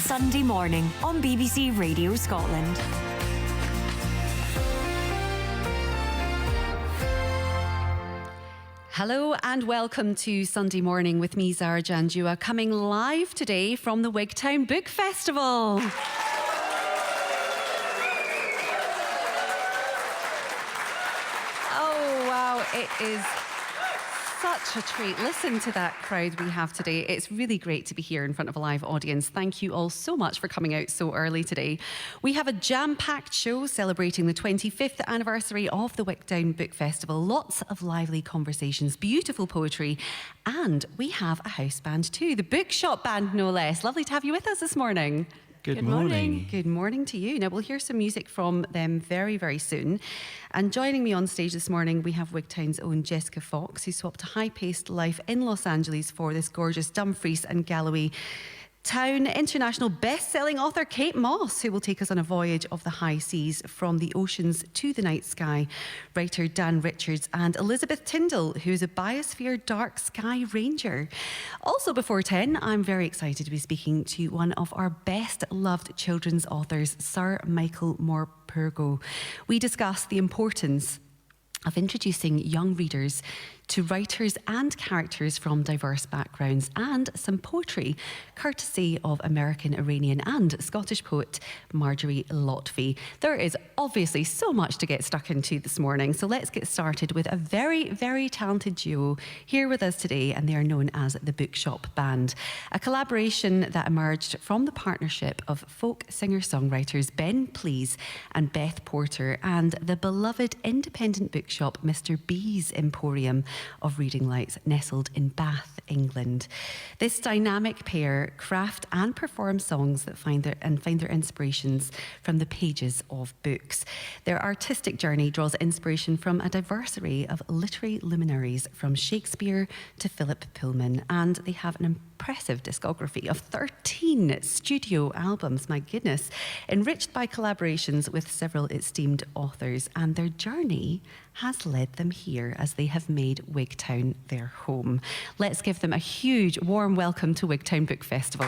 Sunday morning on BBC Radio Scotland. Hello and welcome to Sunday Morning with me, Zara Janjua, coming live today from the Wigtown Book Festival. Oh wow, it is such a treat. Listen to that crowd we have today. It's really great to be here in front of a live audience. Thank you all so much for coming out so early today. We have a jam-packed show celebrating the 25th anniversary of the Wigtown Book Festival. Lots of lively conversations, beautiful poetry, and we have a house band too, the Bookshop Band no less. Lovely to have you with us this morning. Good morning. Good morning to you. Now, we'll hear some music from them very, very soon. And joining me on stage this morning, we have Wigtown's own Jessica Fox, who swapped a high-paced life in Los Angeles for this gorgeous Dumfries and Galloway town. International best-selling author Kate Moss, who will take us on a voyage of the high seas from the oceans to the night sky. Writer Dan Richards and Elizabeth Tyndall, who is a biosphere dark sky ranger. Also before 10, I'm very excited to be speaking to one of our best-loved children's authors, Sir Michael Morpurgo. We discuss the importance of introducing young readers to writers and characters from diverse backgrounds, and some poetry courtesy of American, Iranian and Scottish poet Marjorie Lotfi. There is obviously so much to get stuck into this morning, so let's get started with a very, very talented duo here with us today, and they are known as the Bookshop Band, a collaboration that emerged from the partnership of folk singer-songwriters Ben Please and Beth Porter and the beloved independent bookshop Mr. B's Emporium of Reading Lights, nestled in Bath, England. This dynamic pair craft and perform songs that find their inspirations from the pages of books. Their artistic journey draws inspiration from a diverse array of literary luminaries, from Shakespeare to Philip Pullman, and they have an impressive discography of 13 studio albums, my goodness, enriched by collaborations with several esteemed authors, and their journey has led them here as they have made Wigtown their home. Let's give them a huge warm welcome to Wigtown Book Festival.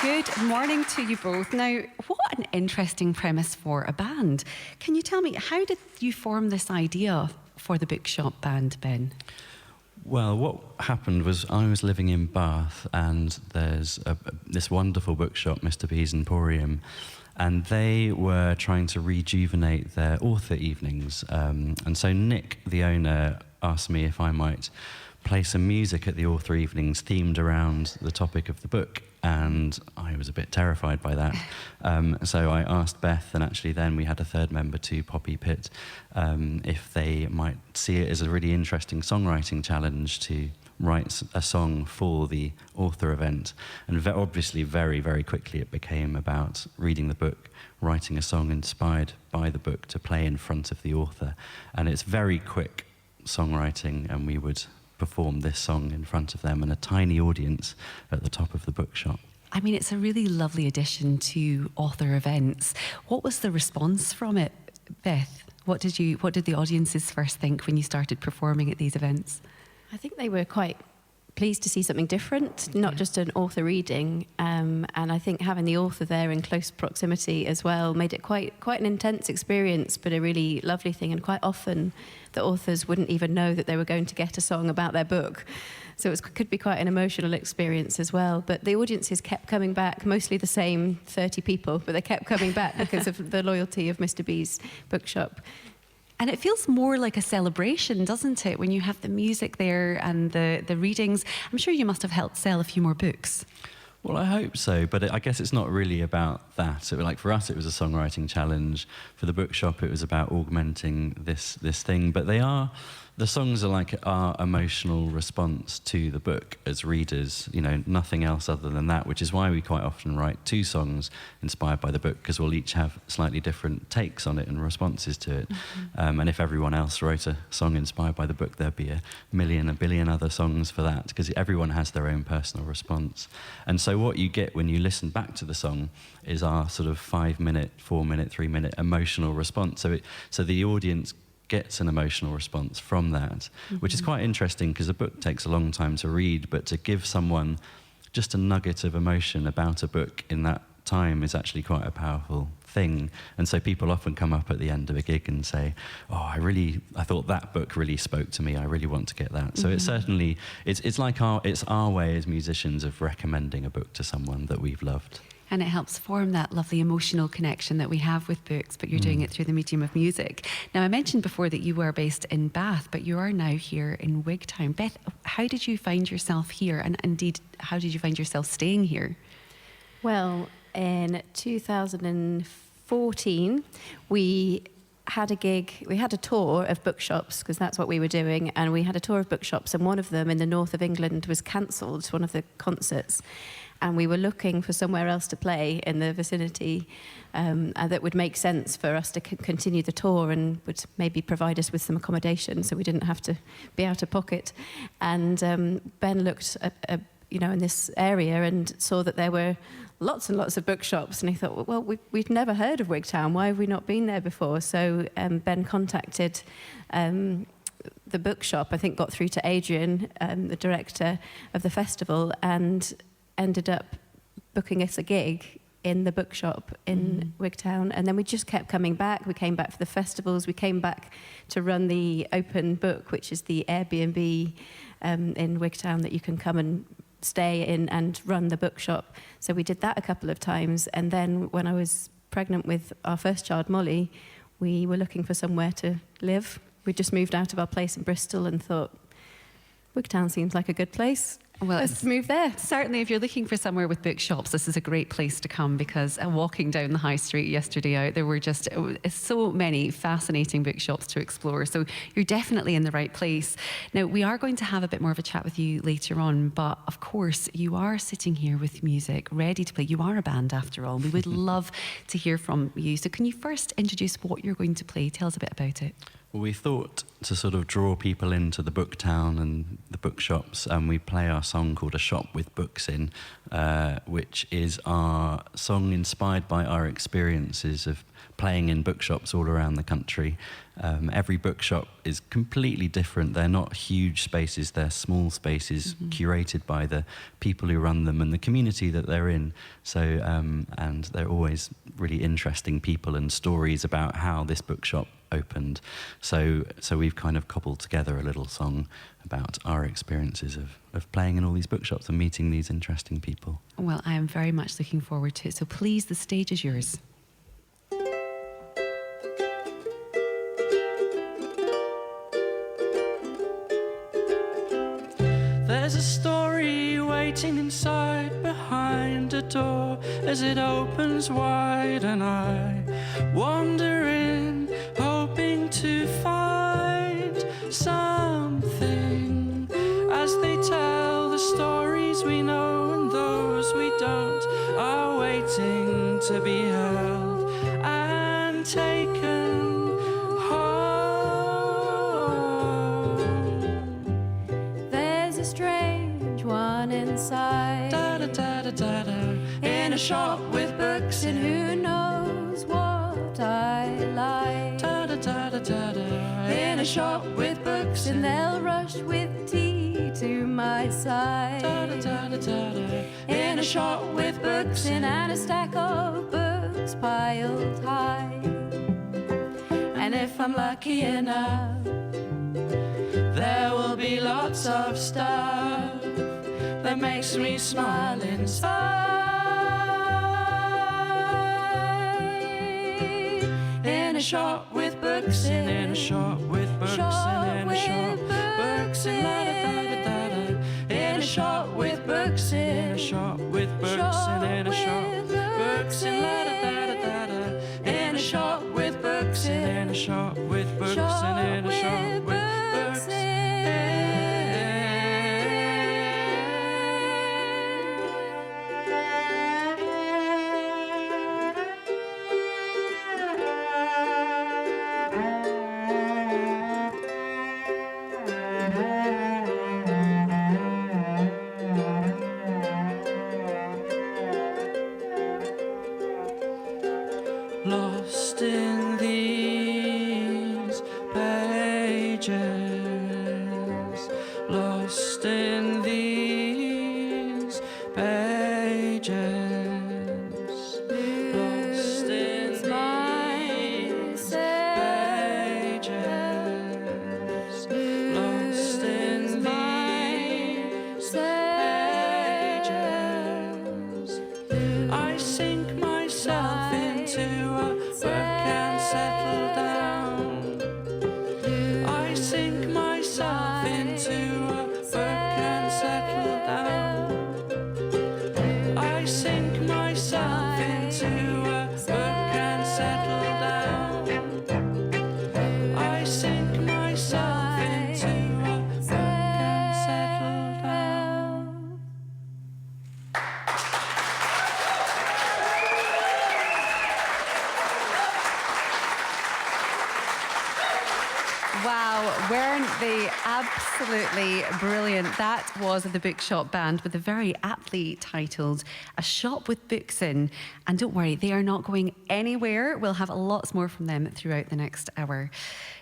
Good morning to you both. Now, what an interesting premise for a band. Can you tell me, how did you form this idea for the Bookshop Band, Ben? Well, what happened was I was living in Bath, and there's this wonderful bookshop, Mr. B's Emporium, and they were trying to rejuvenate their author evenings. And so Nick, the owner, asked me if I might play some music at the author evenings themed around the topic of the book, and I was a bit terrified by that. So I asked Beth, and actually then we had a third member too, Poppy Pitt, if they might see it as a really interesting songwriting challenge to write a song for the author event. And obviously very, very quickly it became about reading the book, writing a song inspired by the book to play in front of the author. And it's very quick songwriting, and we would perform this song in front of them and a tiny audience at the top of the bookshop. I mean, it's a really lovely addition to author events. What was the response from it, Beth? What did the audiences first think when you started performing at these events? I think they were quite pleased to see something different, not just an author reading, and I think having the author there in close proximity as well made it quite an intense experience, but a really lovely thing. And quite often the authors wouldn't even know that they were going to get a song about their book, so it could be quite an emotional experience as well. But the audiences kept coming back, mostly the same 30 people, but they kept coming back because of the loyalty of Mr. B's bookshop. And it feels more like a celebration, doesn't it, when you have the music there and the readings? I'm sure you must have helped sell a few more books. Well, I hope so, but I guess it's not really about that. Like for us, it was a songwriting challenge. For the bookshop, it was about augmenting this thing. But the songs are like our emotional response to the book as readers, you know, nothing else other than that, which is why we quite often write two songs inspired by the book, because we'll each have slightly different takes on it and responses to it. Mm-hmm. And if everyone else wrote a song inspired by the book, there'd be a billion other songs for that, because everyone has their own personal response. And so what you get when you listen back to the song is our sort of 5 minute, 4 minute, 3 minute emotional response. So the audience gets an emotional response from that, which is quite interesting because a book takes a long time to read, but to give someone just a nugget of emotion about a book in that time is actually quite a powerful thing. And so people often come up at the end of a gig and say, oh, I thought that book really spoke to me. I really want to get that. So it's certainly, it's like it's our way as musicians of recommending a book to someone that we've loved. And it helps form that lovely emotional connection that we have with books, but you're doing it through the medium of music. Now, I mentioned before that you were based in Bath, but you are now here in Wigtown. Beth, how did you find yourself here? And indeed, how did you find yourself staying here? Well, in 2014, we had a gig, we had a tour of bookshops, because that's what we were doing, and we had a tour of bookshops, and one of them in the north of England was cancelled, one of the concerts, and we were looking for somewhere else to play in the vicinity that would make sense for us to continue the tour and would maybe provide us with some accommodation so we didn't have to be out of pocket. And Ben looked at, in this area and saw that there were lots and lots of bookshops, and he thought, well, we've never heard of Wigtown. Why have we not been there before? So Ben contacted the bookshop, I think got through to Adrian, the director of the festival, and ended up booking us a gig in the bookshop in Wigtown. And then we just kept coming back. We came back for the festivals. We came back to run the Open Book, which is the Airbnb in Wigtown that you can come and stay in and run the bookshop. So we did that a couple of times. And then when I was pregnant with our first child, Molly, we were looking for somewhere to live. We just moved out of our place in Bristol and thought, Wigtown seems like a good place. Well, let's move there. Certainly, if you're looking for somewhere with bookshops, this is a great place to come, because walking down the high street yesterday there were just so many fascinating bookshops to explore. So you're definitely in the right place. Now, we are going to have a bit more of a chat with you later on, but of course, you are sitting here with music, ready to play. You are a band after all. We would love to hear from you. So can you first introduce what you're going to play? Tell us a bit about it. Well, we thought to sort of draw people into the Booktown and the bookshops, and we play our song called A Shop with Books In, which is our song inspired by our experiences of playing in bookshops all around the country. Every bookshop is completely different. They're not huge spaces, they're small spaces curated by the people who run them and the community that they're in. So, and they're always really interesting people and stories about how this bookshop opened. So we've kind of cobbled together a little song about our experiences of playing in all these bookshops and meeting these interesting people. Well, I am very much looking forward to it. So please, the stage is yours. There's a story waiting inside behind a door as it opens wide, and I wander in, hoping to find something as they tell the stories we know and those we don't are waiting to be held and taken home. There's a strange one inside, Da da da da da da. In a shop with books and in. who knows what I like. Da da da da da da. In a shop with books And in. they'll rush with tea to my side. Da da da da da da. In a shop with books in. And a stack of books piled high. And if I'm lucky enough, There will be lots of stuff that makes me smile inside. In a shop with books in. In a shop with books in. In a shop with books in. La da da da da da. In a shop with books in. In a shop with books in. In a shop with books in. La da da da da da. In a shop with books in. In a shop with books in. In a shop with books in. Lost in these Wow, weren't they absolutely brilliant? That was the Bookshop Band with the very aptly titled A Shop with Books In. And don't worry, they are not going anywhere. We'll have lots more from them throughout the next hour.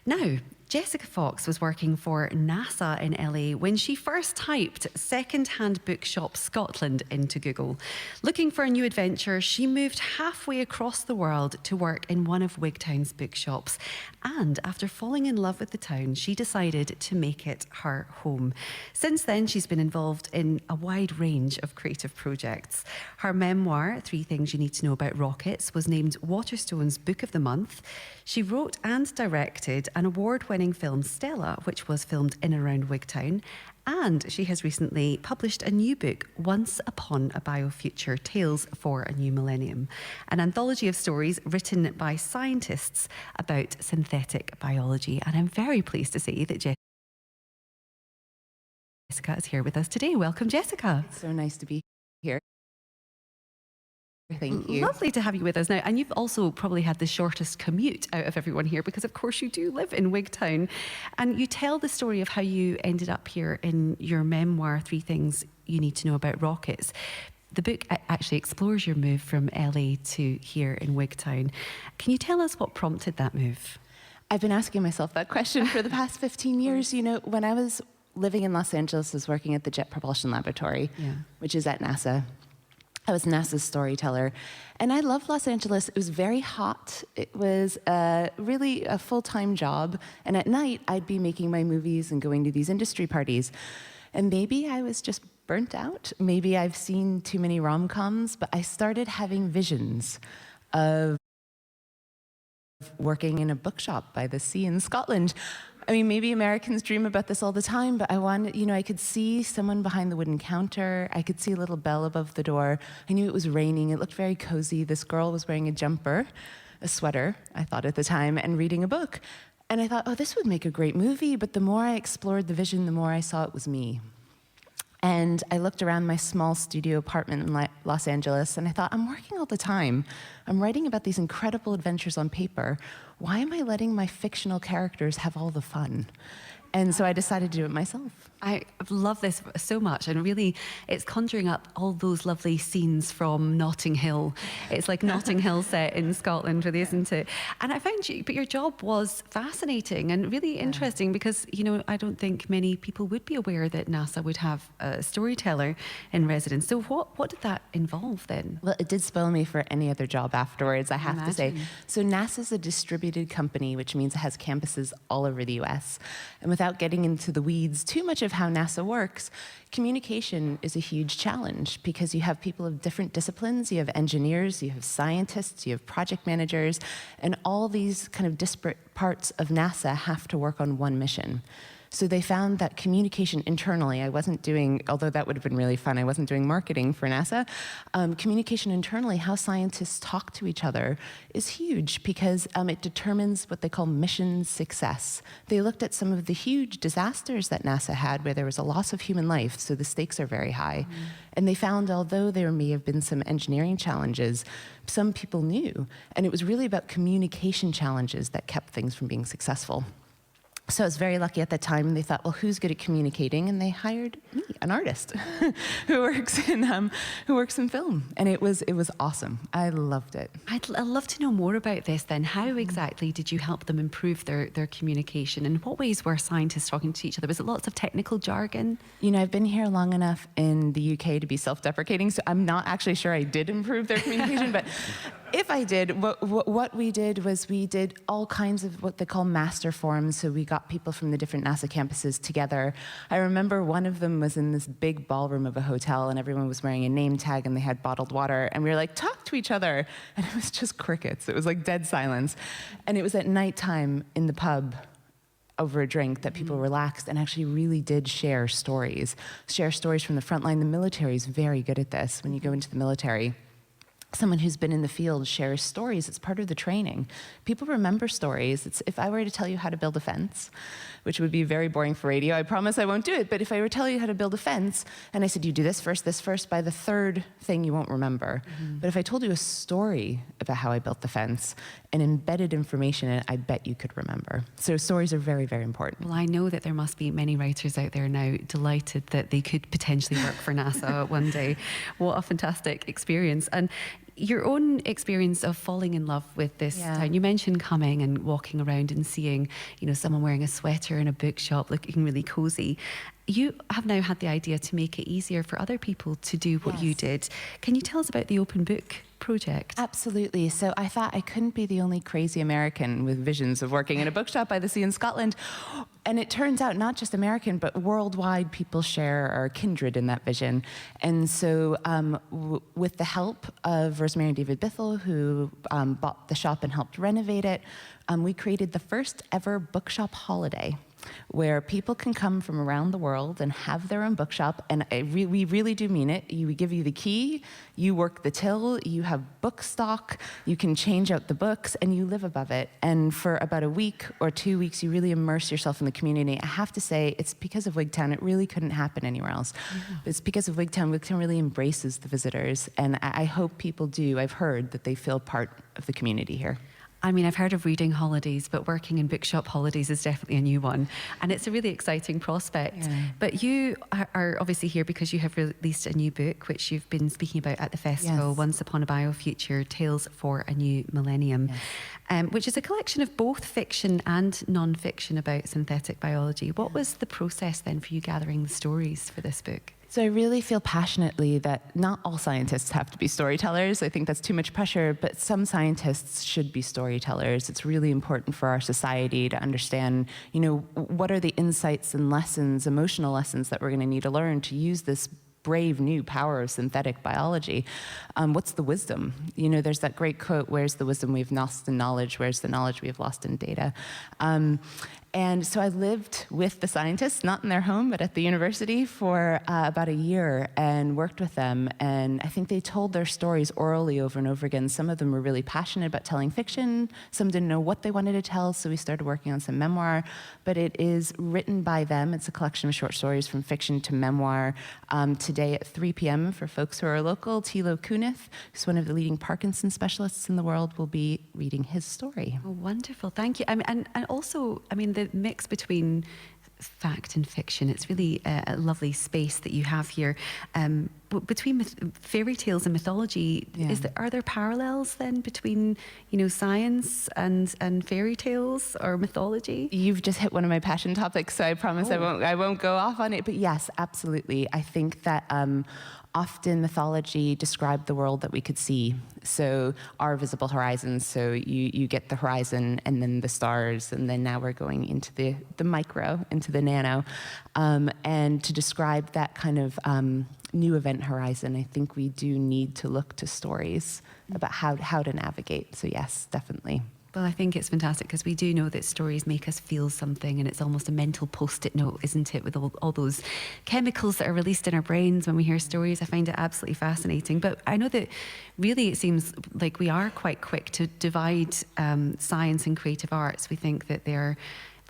Now, Jessica Fox was working for NASA in LA when she first typed Second-Hand Bookshop Scotland into Google. Looking for a new adventure, she moved halfway across the world to work in one of Wigtown's bookshops. And after falling in love with the town, she decided to make it her home. Since then, she's been involved in a wide range of creative projects. Her memoir, 3 Things You Need to Know About Rockets, was named Waterstone's Book of the Month. She wrote and directed an award-winning film, Stella, which was filmed in and around Wigtown. And she has recently published a new book, Once Upon a Biofuture, Tales for a New Millennium, an anthology of stories written by scientists about synthetic biology. And I'm very pleased to say that Jessica is here with us today. Welcome, Jessica. It's so nice to be here. Thank you. Lovely to have you with us now. And you've also probably had the shortest commute out of everyone here because, of course, you do live in Wigtown. And you tell the story of how you ended up here in your memoir, 3 Things You Need to Know About Rockets. The book actually explores your move from LA to here in Wigtown. Can you tell us what prompted that move? I've been asking myself that question for the past 15 years. You know, when I was living in Los Angeles, I was working at the Jet Propulsion Laboratory, which is at NASA. I was NASA's storyteller, and I loved Los Angeles. It was very hot. It was really a full-time job, and at night, I'd be making my movies and going to these industry parties. And maybe I was just burnt out. Maybe I've seen too many rom-coms, but I started having visions of working in a bookshop by the sea in Scotland. I mean, maybe Americans dream about this all the time, but I wanted, you know, I could see someone behind the wooden counter. I could see a little bell above the door. I knew it was raining. It looked very cozy. This girl was wearing a jumper, a sweater, I thought at the time, and reading a book. And I thought, oh, this would make a great movie. But the more I explored the vision, the more I saw it was me. And I looked around my small studio apartment in Los Angeles, and I thought, I'm working all the time. I'm writing about these incredible adventures on paper. Why am I letting my fictional characters have all the fun? And so I decided to do it myself. I love this so much, and really it's conjuring up all those lovely scenes from Notting Hill. It's like Notting Hill set in Scotland, really, isn't it? And I found but your job was fascinating and really interesting because, you know, I don't think many people would be aware that NASA would have a storyteller in residence. So what did that involve then? Well, it did spoil me for any other job afterwards, I have to say. So NASA's a distributed company, which means it has campuses all over the US. And without getting into the weeds too much of how NASA works, communication is a huge challenge because you have people of different disciplines. You have engineers, you have scientists, you have project managers, and all these kind of disparate parts of NASA have to work on one mission. So they found that communication internally, I wasn't doing, although that would have been really fun, I wasn't doing marketing for NASA. Communication internally, how scientists talk to each other, is huge because it determines what they call mission success. They looked at some of the huge disasters that NASA had where there was a loss of human life, so the stakes are very high. And they found, although there may have been some engineering challenges, some people knew. And it was really about communication challenges that kept things from being successful. So I was very lucky at the time. They thought, well, who's good at communicating? And they hired me, an artist who works in film. And it was awesome. I loved it. I'd love to know more about this then. How exactly did you help them improve their communication? In what ways were scientists talking to each other? Was it lots of technical jargon? You know, I've been here long enough in the UK to be self-deprecating, so I'm not actually sure I did improve their communication, but if I did, what we did was we did all kinds of what they call master forums. So we got people from the different NASA campuses together. I remember one of them was in this big ballroom of a hotel, and everyone was wearing a name tag, and they had bottled water. And we were like, talk to each other. And it was just crickets. It was like dead silence. And it was at nighttime in the pub over a drink that people relaxed and actually really did share stories from the front line. The military is very good at this. When you go into the military, someone who's been in the field shares stories. It's part of the training. People remember stories. If I were to tell you how to build a fence, which would be very boring for radio, I promise I won't do it, but if I were to tell you how to build a fence, and I said, you do this first, by the third thing you won't remember. But if I told you a story about how I built the fence and embedded information in it, I bet you could remember. So stories are very, very important. Well, I know that there must be many writers out there now delighted that they could potentially work for NASA one day. What a fantastic experience. And your own experience of falling in love with this town. You mentioned coming and walking around and seeing, someone wearing a sweater in a bookshop looking really cozy. You have now had the idea to make it easier for other people to do what you did. Can you tell us about the Open Book project? Absolutely. So I thought I couldn't be the only crazy American with visions of working in a bookshop by the sea in Scotland. And it turns out not just American, but worldwide people share or are kindred in that vision. And so with the help of Rosemary and David Bithell, who bought the shop and helped renovate it, we created the first ever bookshop holiday, where people can come from around the world and have their own bookshop. And we really do mean it. We give you the key, you work the till, you have book stock, you can change out the books, and you live above it. And for about a week or 2 weeks, you really immerse yourself in the community. I have to say, it's because of Wigtown. It really couldn't happen anywhere else. It's because of Wigtown. Wigtown really embraces the visitors. And I hope people do. I've heard that they feel part of the community here. I mean, I've heard of reading holidays, but working in bookshop holidays is definitely a new one. And it's a really exciting prospect. Yeah. But you are obviously here because you have released a new book, which you've been speaking about at the festival, Once Upon a Biofuture, Tales for a New Millennium, which is a collection of both fiction and non-fiction about synthetic biology. What was the process then for you gathering the stories for this book? So I really feel passionately that not all scientists have to be storytellers. I think that's too much pressure, but some scientists should be storytellers. It's really important for our society to understand, what are the insights and lessons, emotional lessons that we're going to need to learn to use this brave new power of synthetic biology. What's the wisdom? There's that great quote, where's the wisdom we've lost in knowledge? Where's the knowledge we've lost in data? And so I lived with the scientists, not in their home, but at the university for about a year and worked with them. And I think they told their stories orally over and over again. Some of them were really passionate about telling fiction. Some didn't know what they wanted to tell, so we started working on some memoir. But it is written by them. It's a collection of short stories from fiction to memoir. Today at 3 p.m. for folks who are local, Thilo Kuhneth, who's one of the leading Parkinson's specialists in the world, will be reading his story. Oh, wonderful. Thank you. And also, the mix between fact and fiction, it's really a lovely space that you have here. Between fairy tales and mythology, are there parallels then between science and fairy tales or mythology? You've just hit one of my passion topics, so I promise I won't go off on it. But yes, absolutely. I think that often mythology described the world that we could see. So our visible horizons, so you get the horizon and then the stars, and then now we're going into the micro, into the nano. And to describe that kind of new event horizon, I think we do need to look to stories about how to navigate. So yes, definitely. Well, I think it's fantastic because we do know that stories make us feel something, and it's almost a mental post-it note, isn't it, with all those chemicals that are released in our brains when we hear stories. I find it absolutely fascinating. But I know that really it seems like we are quite quick to divide science and creative arts. We think that they're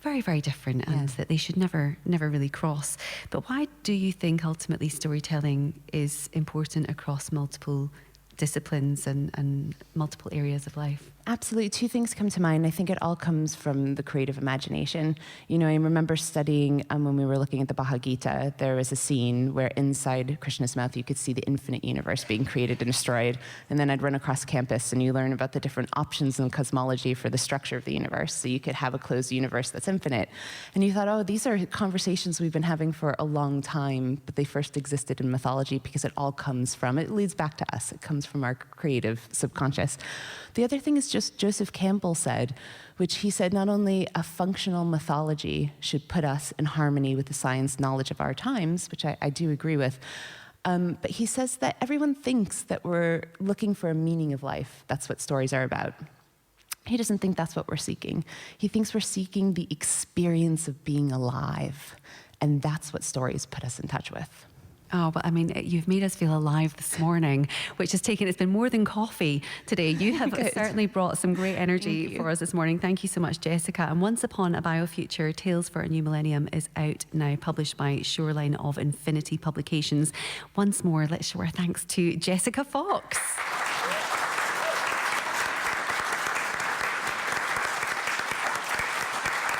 very, very different and that they should never really cross. But why do you think ultimately storytelling is important across multiple disciplines and multiple areas of life? Absolutely. Two things come to mind. I think it all comes from the creative imagination. I remember studying when we were looking at the Bhagavad Gita, there was a scene where inside Krishna's mouth you could see the infinite universe being created and destroyed. And then I'd run across campus and you learn about the different options in cosmology for the structure of the universe. So you could have a closed universe that's infinite. And you thought, these are conversations we've been having for a long time, but they first existed in mythology because it all comes from, it leads back to us. It comes from our creative subconscious. The other thing is just Joseph Campbell said, which he said not only a functional mythology should put us in harmony with the science knowledge of our times, which I do agree with, but he says that everyone thinks that we're looking for a meaning of life. That's what stories are about. He doesn't think that's what we're seeking. He thinks we're seeking the experience of being alive, and that's what stories put us in touch with. Oh, but I mean, you've made us feel alive this morning, which has taken, it's been more than coffee today. You have certainly brought some great energy for us this morning. Thank you so much, Jessica. And Once Upon a Biofuture, Tales for a New Millennium is out now, published by Shoreline of Infinity Publications. Once more, let's show our thanks to Jessica Fox.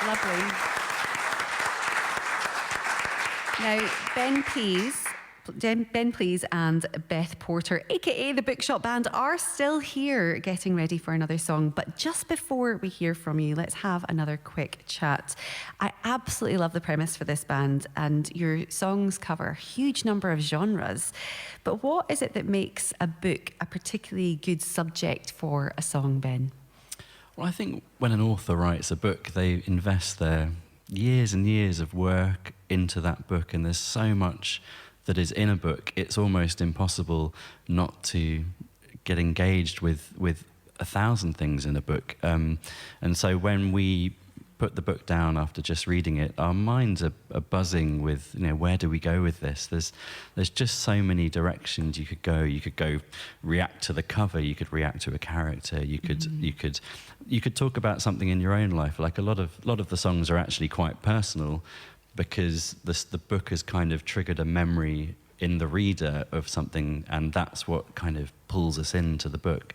Lovely. Now, Ben Please and Beth Porter, aka the Bookshop Band, are still here getting ready for another song. But just before we hear from you, let's have another quick chat. I absolutely love the premise for this band, and your songs cover a huge number of genres. But what is it that makes a book a particularly good subject for a song, Ben? Well, I think when an author writes a book, they invest their years and years of work into that book, and there's so much that is in a book, it's almost impossible not to get engaged with 1,000 things in a book. And so when we put the book down after just reading it, our minds are buzzing with, where do we go with this? There's just so many directions you could go. You could go react to the cover. You could react to a character. You could talk about something in your own life. Like a lot of the songs are actually quite personal, because the book has kind of triggered a memory in the reader of something, and that's what kind of pulls us into the book.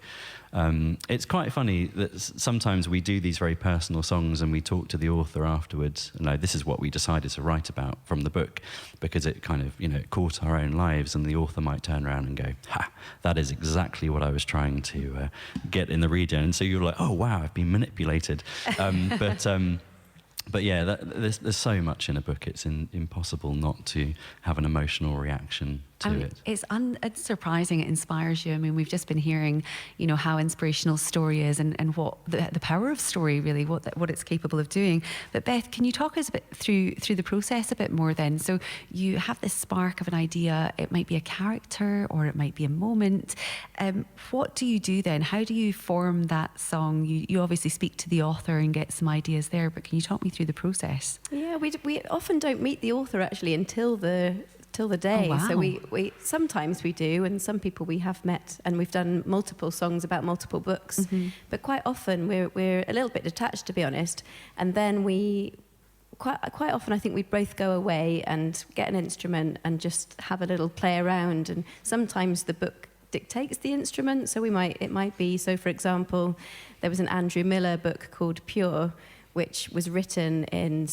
It's quite funny that sometimes we do these very personal songs and we talk to the author afterwards. This is what we decided to write about from the book, because it kind of, it caught our own lives, and the author might turn around and go, ha, that is exactly what I was trying to get in the reader. And so you're like, oh, wow, I've been manipulated. But yeah, there's so much in a book. It's impossible not to have an emotional reaction to it. It's surprising. It inspires you. I mean, we've just been hearing, how inspirational story is, and what the power of story, really, what it's capable of doing. But Beth, can you talk us a bit through the process a bit more then? So you have this spark of an idea. It might be a character, or it might be a moment. What do you do then? How do you form that song? You obviously speak to the author and get some ideas there, but can you talk me through the process? Yeah, we often don't meet the author actually until the day. Oh, wow. So we sometimes we do, and some people we have met, and we've done multiple songs about multiple books. Mm-hmm. But quite often we're a little bit detached, to be honest. And then we quite often I think we both go away and get an instrument and just have a little play around. And sometimes the book dictates the instrument. So it might be. So for example, there was an Andrew Miller book called Pure, which was written in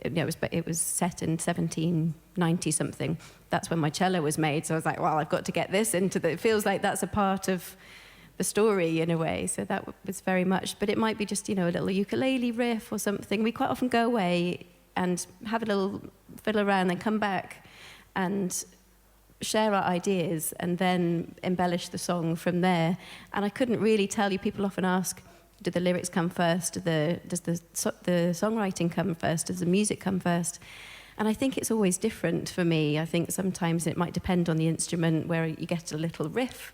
it was set in 1790 something. That's when my cello was made. So I was like, well, I've got to get this into it feels like that's a part of the story in a way. So that was very much, but it might be just, a little ukulele riff or something. We quite often go away and have a little fiddle around, then come back and share our ideas and then embellish the song from there. And I couldn't really tell you. People often ask, do the lyrics come first? Does the songwriting come first? Does the music come first? And I think it's always different for me. I think sometimes it might depend on the instrument, where you get a little riff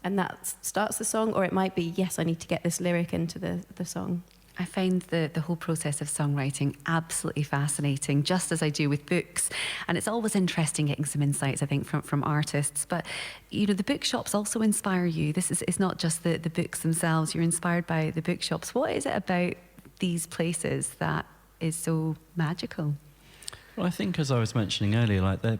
and that starts the song, or it might be, yes, I need to get this lyric into the song. I find the whole process of songwriting absolutely fascinating, just as I do with books. And it's always interesting getting some insights, I think, from artists. But, the bookshops also inspire you. This is not just the books themselves. You're inspired by the bookshops. What is it about these places that is so magical? Well, I think, as I was mentioning earlier,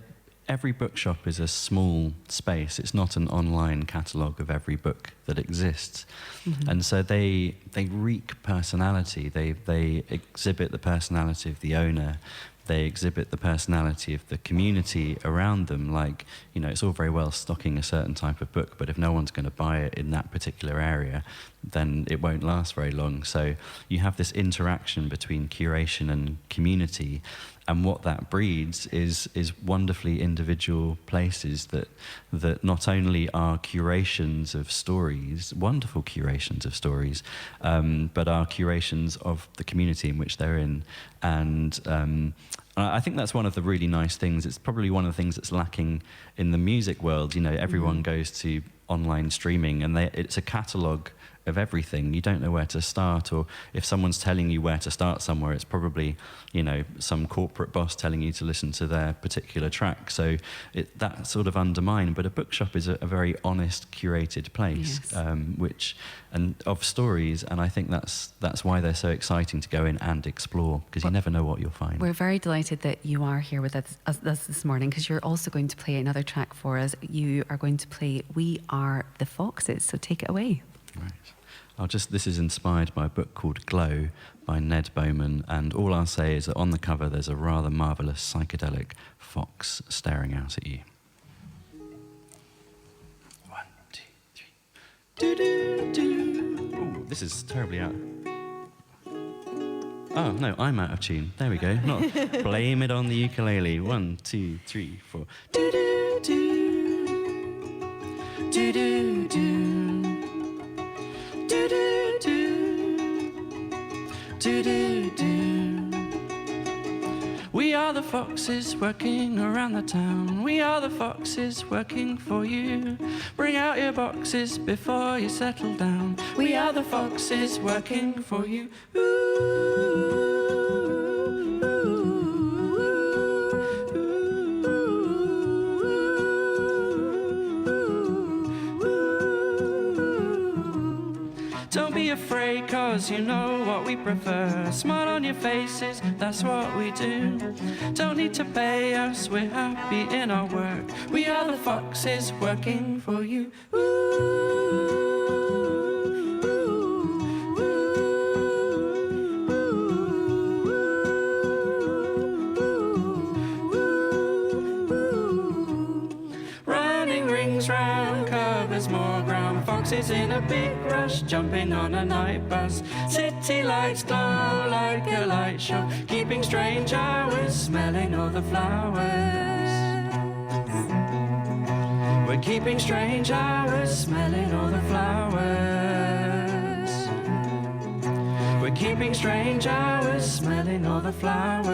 every bookshop is a small space. It's not an online catalogue of every book that exists. Mm-hmm. And so they wreak personality. They exhibit the personality of the owner. They exhibit the personality of the community around them. It's all very well stocking a certain type of book, but if no one's going to buy it in that particular area, then it won't last very long. So you have this interaction between curation and community, and what that breeds is wonderfully individual places that not only are curations of stories, wonderful curations of stories, but are curations of the community in which they're in. And I think that's one of the really nice things. It's probably one of the things that's lacking in the music world. Everyone goes to online streaming, and it's a catalogue of everything. You don't know where to start, or if someone's telling you where to start somewhere, it's probably, you know, some corporate boss telling you to listen to their particular track. So that's sort of undermined. But a bookshop is a very honest, curated place, Yes. and of stories, and I think that's why they're so exciting to go in and explore, because you never know what you'll find. We're very delighted that you are here with us this morning, because you're also going to play another track for us. You are going to play We Are the Foxes, so take it away. Right. This is inspired by a book called Glow by Ned Bowman, and all I'll say is that on the cover there's a rather marvellous psychedelic fox staring out at you. 1, 2, 3. Do-do-do. Ooh, this is terribly out. Oh, no, I'm out of tune. There we go. Not blame it on the ukulele. 1, 2, 3, 4. Do-do-do. Do-do-do. We are the foxes working around the town. We are the foxes working for you. Bring out your boxes before you settle down. We are the foxes working for you. Don't be afraid, cause you know what we prefer. Smile on your faces, that's what we do. Don't need to pay us, we're happy in our work. We are the foxes working for you. Running rings round covers more ground. Foxes in a big rush, jumping on a night bus. City lights glow like a light show, keeping strange hours, smelling all the flowers. We're keeping strange hours, smelling all the flowers. We're keeping strange hours, smelling all the flowers.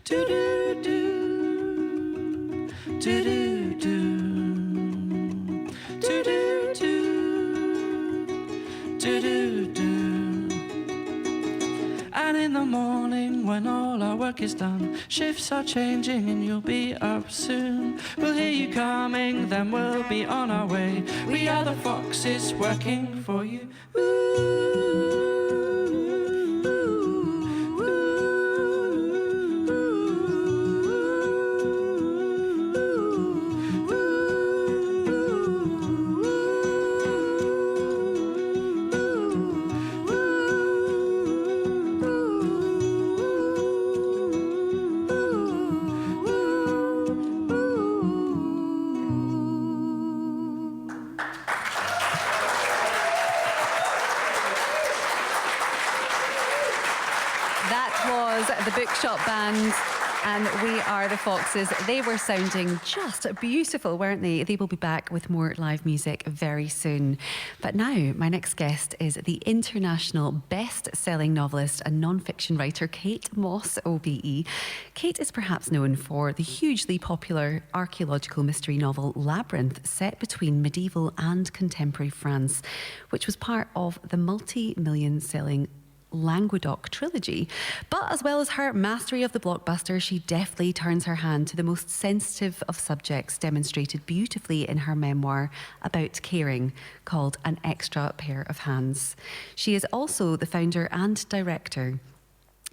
Do-do-do, do-do-do. And in the morning when all our work is done, shifts are changing and you'll be up soon. We'll hear you coming, then we'll be on our way. We are the foxes working for you. The Bookshop Band and We Are the Foxes. They were sounding just beautiful, weren't they? They will be back with more live music very soon. But now, my next guest is the international best-selling novelist and non-fiction writer Kate Moss, OBE. Kate is perhaps known for the hugely popular archaeological mystery novel Labyrinth, set between medieval and contemporary France, which was part of the multi-million selling Languedoc trilogy. But as well as her mastery of the blockbuster, she deftly turns her hand to the most sensitive of subjects, demonstrated beautifully in her memoir about caring, called An Extra Pair of Hands. She is also the founder and director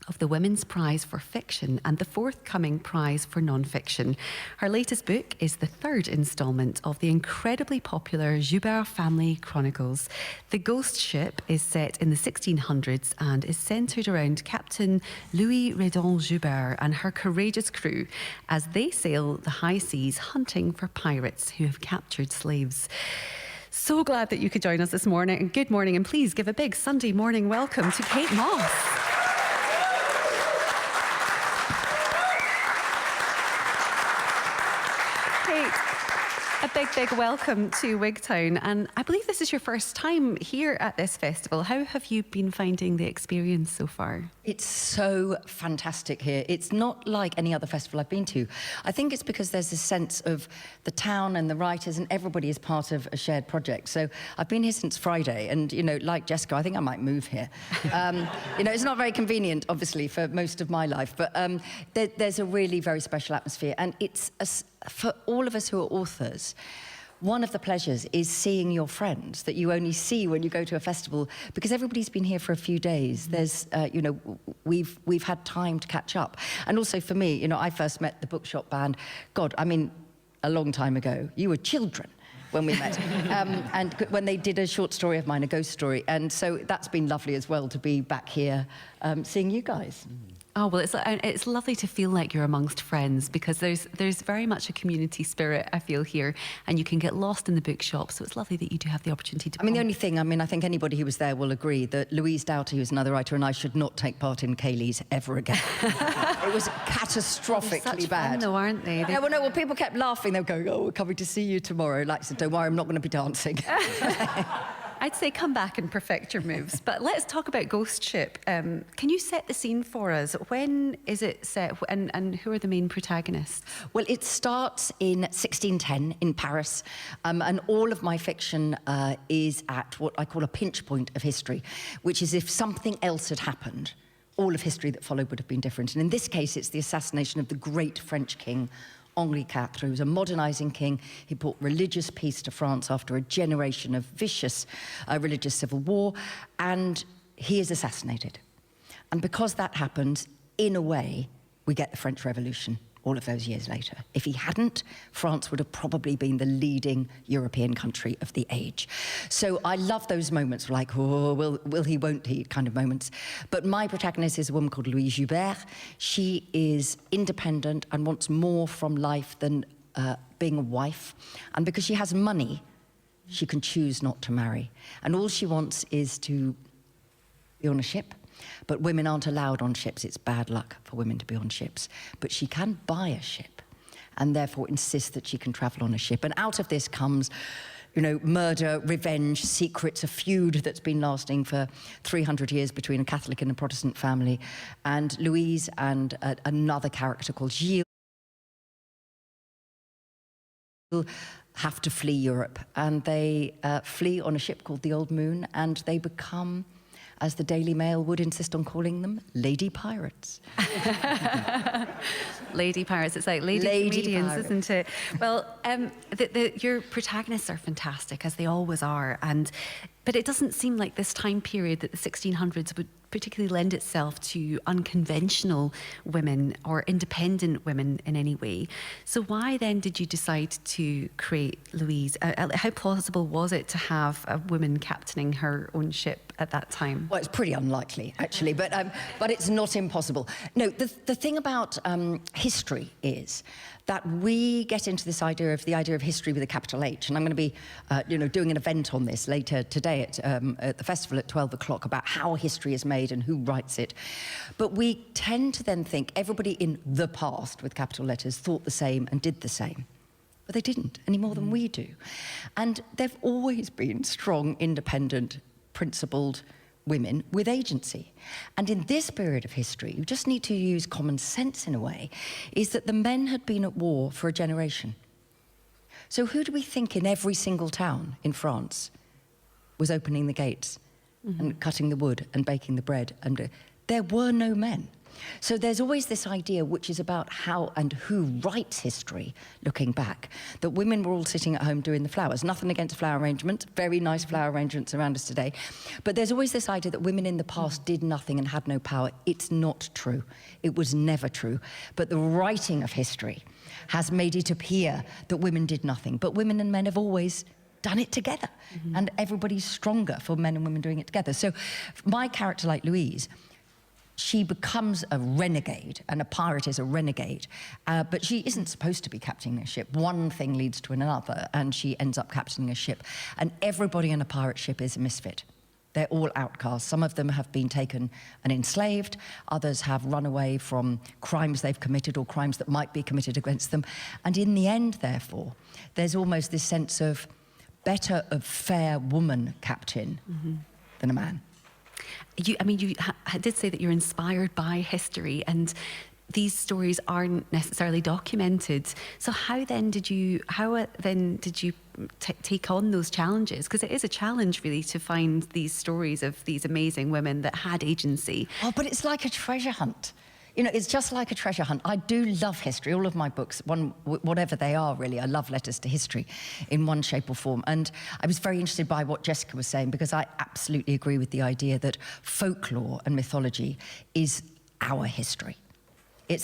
of the Women's Prize for Fiction and the forthcoming prize for non-fiction. Her latest book is the third instalment of the incredibly popular Joubert family chronicles. The Ghost Ship is set in the 1600s and is centred around Captain Louis Redon Joubert and her courageous crew as they sail the high seas hunting for pirates who have captured slaves. So glad that you could join us this morning. And good morning, and please give a big Sunday morning welcome to Kate Moss. A big welcome to Wigtown. And I believe this is your first time here at this festival. How have you been finding the experience so far? It's so fantastic here. It's not like any other festival I've been to. I think it's because there's this sense of the town and the writers and everybody is part of a shared project. So I've been here since Friday and, you know, like Jessica, I think I might move here. You know, it's not very convenient, obviously, for most of my life, but there's a really very special atmosphere. And it's, for all of us who are authors, one of the pleasures is seeing your friends that you only see when you go to a festival, because everybody's been here for a few days. There's, you know, we've had time to catch up. And also for me, you know, I first met the Bookshop Band, God, I mean, a long time ago. You were children when we met. And when they did a short story of mine, a ghost story. And so that's been lovely as well to be back here seeing you guys. Oh, well, it's lovely to feel like you're amongst friends, because there's very much a community spirit, I feel, here, and you can get lost in the bookshop, so it's lovely that you do have the opportunity to... I mean, the only thing, I think anybody who was there will agree that Louise Doughty, who's another writer, and I should not take part in Kaylee's ever again. It was catastrophically such bad. Fun, though, aren't they? Yeah, well, people kept laughing. They were going, oh, we're coming to see you tomorrow. Like I said, don't worry, I'm not going to be dancing. I'd say come back and perfect your moves. But let's talk about Ghost Ship. Can you set the scene for us? When is it set, and who are the main protagonists? Well, it starts in 1610 in Paris, and all of my fiction is at what I call a pinch point of history, which is if something else had happened, all of history that followed would have been different. And in this case, it's the assassination of the great French king, Henri IV, who was a modernising king. He brought religious peace to France after a generation of vicious religious civil war, and he is assassinated. And because that happened, in a way, we get the French Revolution all of those years later. If he hadn't, France would have probably been the leading European country of the age. So I love those moments, like, oh, will he, won't he, kind of moments. But my protagonist is a woman called Louise Joubert. She is independent and wants more from life than being a wife. And because she has money, she can choose not to marry. And all she wants is to be on a ship. But women aren't allowed on ships. It's bad luck for women to be on ships. But she can buy a ship and therefore insists that she can travel on a ship. And out of this comes, you know, murder, revenge, secrets, a feud that's been lasting for 300 years between a Catholic and a Protestant family. And Louise and another character called Gilles have to flee Europe. And they flee on a ship called the Old Moon, and they become, as the Daily Mail would insist on calling them, lady pirates. Lady pirates, it's like lady comedians, pirate. Isn't it? Well, your protagonists are fantastic, as they always are, but it doesn't seem like this time period that the 1600s would particularly lend itself to unconventional women or independent women in any way. So why then did you decide to create Louise? How plausible was it to have a woman captaining her own ship at that time? Well, it's pretty unlikely, actually, but it's not impossible. No, the thing about history is that we get into this idea of history with a capital H, and I'm going to be, doing an event on this later today at the festival at 12 o'clock about how history is made and who writes it. But we tend to then think everybody in the past, with capital letters, thought the same and did the same. But they didn't, any more than we do. And there've always been strong, independent, principled women with agency. And in this period of history, you just need to use common sense in a way, is that the men had been at war for a generation. So who do we think in every single town in France was opening the gates and cutting the wood and baking the bread? And there were no men. So there's always this idea, which is about how and who writes history, looking back, that women were all sitting at home doing the flowers. Nothing against flower arrangements, very nice flower arrangements around us today. But there's always this idea that women in the past did nothing and had no power. It's not true. It was never true. But the writing of history has made it appear that women did nothing. But women and men have always done it together. And everybody's stronger for men and women doing it together. So my character, like Louise, she becomes a renegade, and a pirate is a renegade, but she isn't supposed to be captaining a ship. One thing leads to another, and she ends up captaining a ship. And everybody on a pirate ship is a misfit. They're all outcasts. Some of them have been taken and enslaved. Others have run away from crimes they've committed or crimes that might be committed against them. And in the end, therefore, there's almost this sense of better a fair woman captain than a man. You did say that you're inspired by history, and these stories aren't necessarily documented. So how then did you take on those challenges? Because it is a challenge, really, to find these stories of these amazing women that had agency. Oh, but it's like a treasure hunt. You know, it's just like a treasure hunt. I do love history. All of my books, whatever they are, really, I love letters to history in one shape or form. And I was very interested by what Jessica was saying, because I absolutely agree with the idea that folklore and mythology is our history.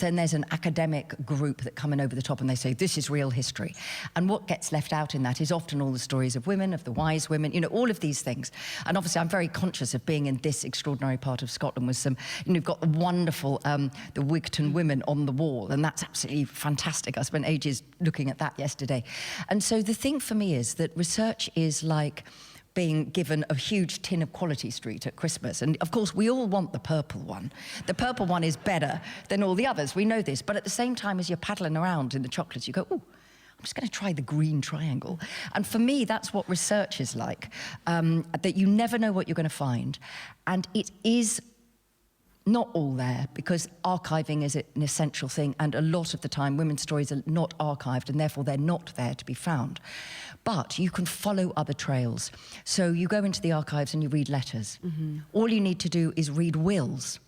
And there's an academic group that come in over the top and they say, this is real history. And what gets left out in that is often all the stories of women, of the wise women, you know, all of these things. And obviously I'm very conscious of being in this extraordinary part of Scotland with some, you know, you've got the wonderful, the Wigton women on the wall, and that's absolutely fantastic. I spent ages looking at that yesterday. And so the thing for me is that research is like being given a huge tin of Quality Street at Christmas. And of course, we all want the purple one. The purple one is better than all the others. We know this. But at the same time, as you're paddling around in the chocolates, you go, oh, I'm just going to try the green triangle. And for me, that's what research is like, that you never know what you're going to find. And it is not all there, because archiving is an essential thing, and a lot of the time women's stories are not archived, and therefore they're not there to be found. But you can follow other trails. So you go into the archives and you read letters. All you need to do is read wills.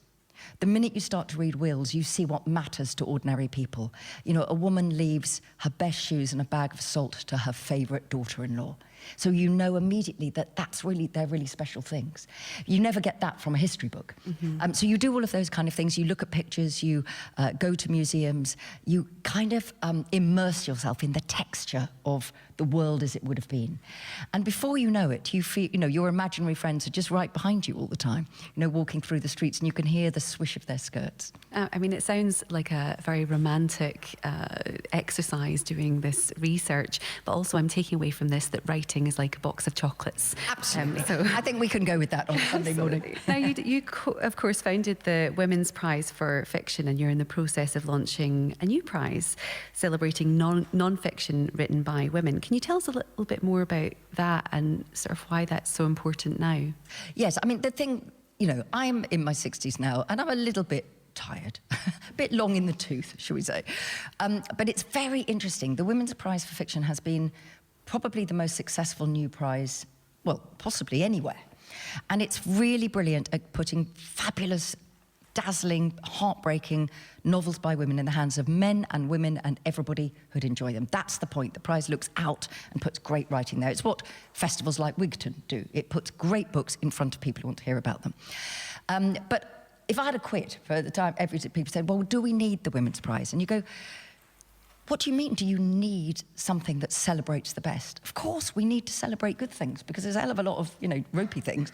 The minute you start to read wills, you see what matters to ordinary people. You know, a woman leaves her best shoes and a bag of salt to her favourite daughter-in-law. So you know immediately that they're really special things. You never get that from a history book. So you do all of those kind of things. You look at pictures, you go to museums, you kind of immerse yourself in the texture of the world as it would have been. And before you know it, you feel, you know, your imaginary friends are just right behind you all the time, you know, walking through the streets, and you can hear the swish of their skirts. I mean, it sounds like a very romantic exercise doing this research, but also I'm taking away from this that writing is like a box of chocolates. Absolutely. So I think we can go with that on Sunday morning. Now, you of course, founded the Women's Prize for Fiction, and you're in the process of launching a new prize celebrating non-fiction written by women. Can you tell us a little bit more about that and sort of why that's so important now? Yes, I mean, the thing, you know, I'm in my 60s now, and I'm a little bit tired, a bit long in the tooth, shall we say. But it's very interesting. The Women's Prize for Fiction has been probably the most successful new prize, well, possibly anywhere. And it's really brilliant at putting fabulous, dazzling, heartbreaking novels by women in the hands of men and women and everybody who'd enjoy them. That's the point. The prize looks out and puts great writing there. It's what festivals like Wigton do. It puts great books in front of people who want to hear about them. But if I had a quit for the time, people said, well, do we need the Women's Prize? And you go, what do you mean, do you need something that celebrates the best? Of course, we need to celebrate good things, because there's a hell of a lot of, you know, ropey things.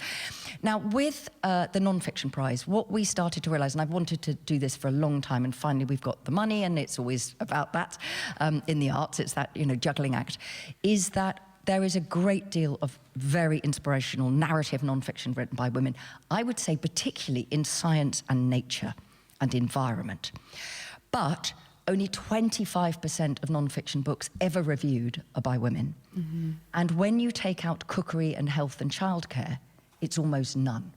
Now, with the non-fiction prize, what we started to realise, and I've wanted to do this for a long time, and finally we've got the money, and it's always about that in the arts, it's that, you know, juggling act, is that there is a great deal of very inspirational narrative non-fiction written by women, I would say particularly in science and nature and environment. But only 25% of non-fiction books ever reviewed are by women. And when you take out cookery and health and childcare, it's almost none.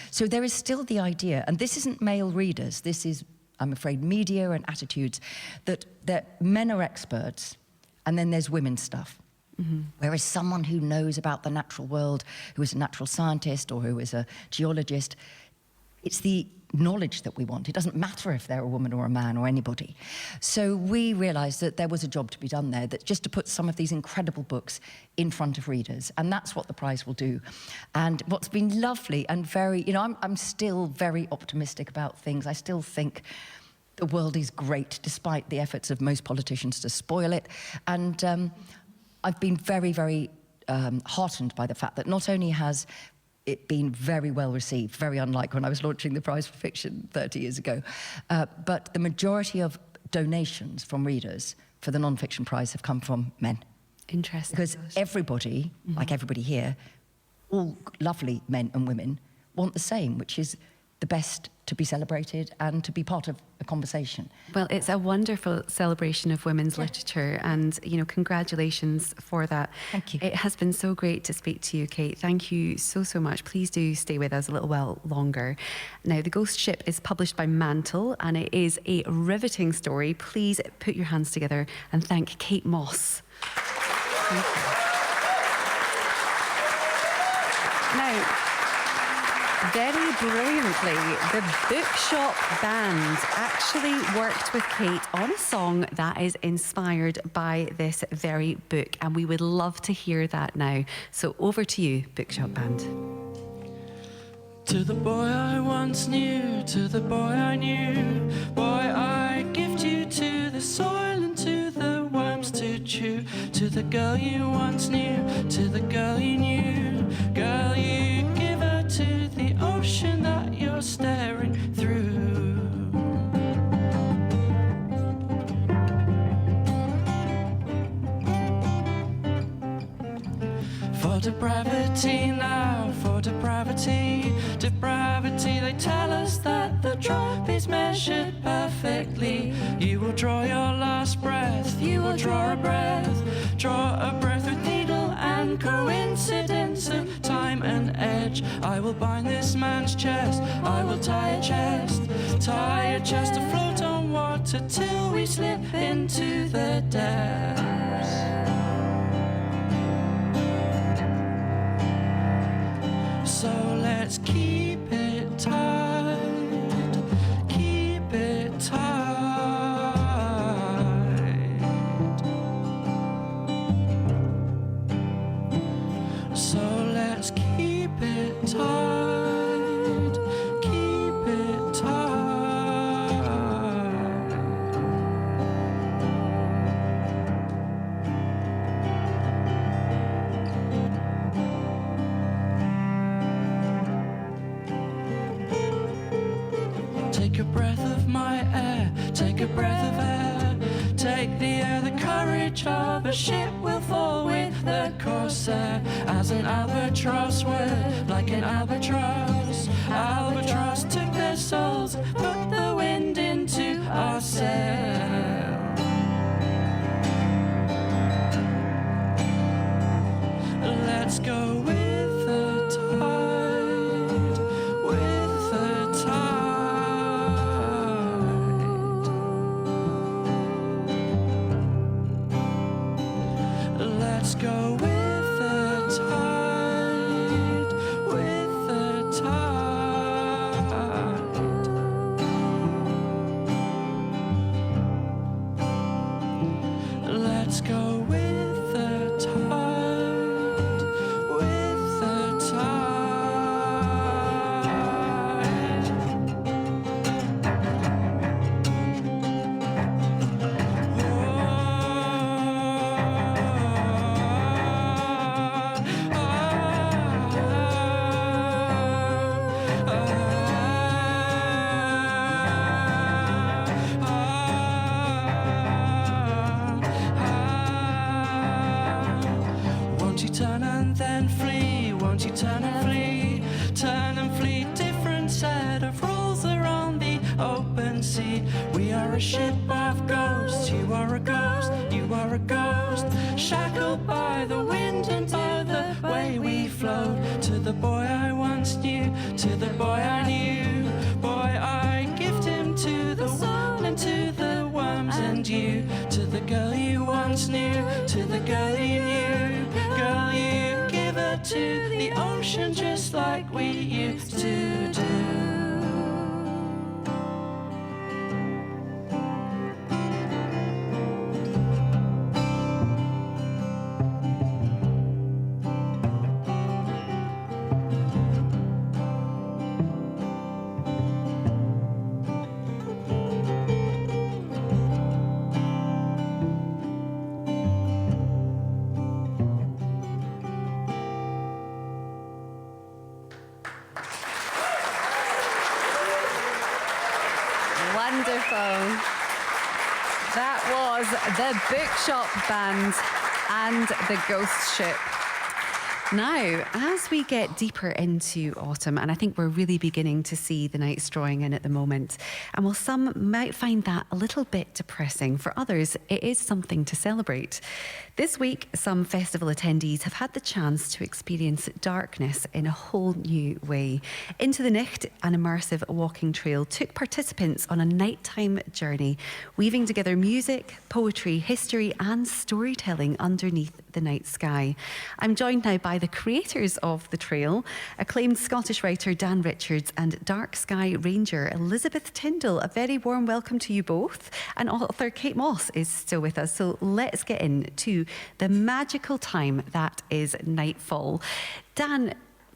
So there is still the idea, and this isn't male readers, this is, I'm afraid, media and attitudes, that men are experts and then there's women's stuff. Whereas someone who knows about the natural world, who is a natural scientist or who is a geologist, it's the knowledge that we want. It doesn't matter if they're a woman or a man or anybody. So we realised that there was a job to be done there, that just to put some of these incredible books in front of readers, and that's what the prize will do. And what's been lovely and very, you know, I'm still very optimistic about things. I still think the world is great, despite the efforts of most politicians to spoil it. And I've been very, very heartened by the fact that not only has it been very well received, very unlike when I was launching the Prize for Fiction 30 years ago. But the majority of donations from readers for the non-fiction prize have come from men. Interesting. Because everybody, like everybody here, all lovely men and women want the same, which is the best to be celebrated and to be part of a conversation. Well, it's a wonderful celebration of women's literature, and congratulations for that. Thank you. It has been so great to speak to you, Kate. Thank you so much. Please do stay with us a little while longer. Now, The Ghost Ship is published by Mantle, and it is a riveting story. Please put your hands together and thank Kate Moss. Thank you. Now, very brilliantly, the Bookshop Band actually worked with Kate on a song that is inspired by this very book, and we would love to hear that now. So over to you, Bookshop Band. To the boy I once knew, to the boy I knew, boy, I gift you to the soil and to the worms to chew. To the girl you once knew, to the girl you knew, girl, you give her to the ocean that you're staring through. For depravity now, for depravity, depravity, they tell us that the drop is measured perfectly. You will draw your last breath, you will draw a breath with needle and coincidence of time and edge. I will bind this man's chest, I will tie a chest to float on water till we slip into the depths. So let's keep it tight, keep it tight. So let's keep it tight, keep it tight. Take a breath of my air, take a breath of air. Take the air, the courage of a ship will fall with the corsair. As an albatross would, like an albatross. Albatross took their souls, put the wind into our sail. Let's go with the tide, with the tide. Let's go with the tide, with the tide. Let's go with the tide, with the tide. Won't you turn and then flee? Won't you turn and flee? Turn and flee. Different set of rules are on the open sea. We are a ship of ghosts. You are a ghost. You are a ghost. Shackled by the wind and by the way we float. To the boy I once knew, to the boy I knew, boy, I gift him to the soul and to the worms and you. To the girl you once knew, to the girl you knew, girl, you give her to the ocean just like we used to do. Wonderful. That was the Bookshop Band and The Ghost Ship. Now, as we get deeper into autumn, and I think we're really beginning to see the nights drawing in at the moment, and while some might find that a little bit depressing, for others, it is something to celebrate. This week, some festival attendees have had the chance to experience darkness in a whole new way. Into the Nicht, an immersive walking trail, took participants on a nighttime journey, weaving together music, poetry, history, and storytelling underneath the night sky. I'm joined now by the creators of the trail, acclaimed Scottish writer Dan Richards and Dark Sky Ranger Elizabeth Tyndall. A very warm welcome to you both. And author Kate Moss is still with us. So let's get into the magical time that is nightfall. Dan,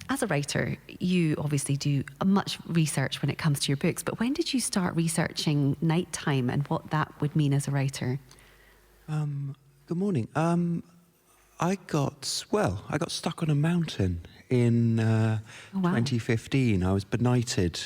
as a writer, you obviously do much research when it comes to your books, but when did you start researching nighttime and what that would mean as a writer? Good morning. I got stuck on a mountain in 2015. I was benighted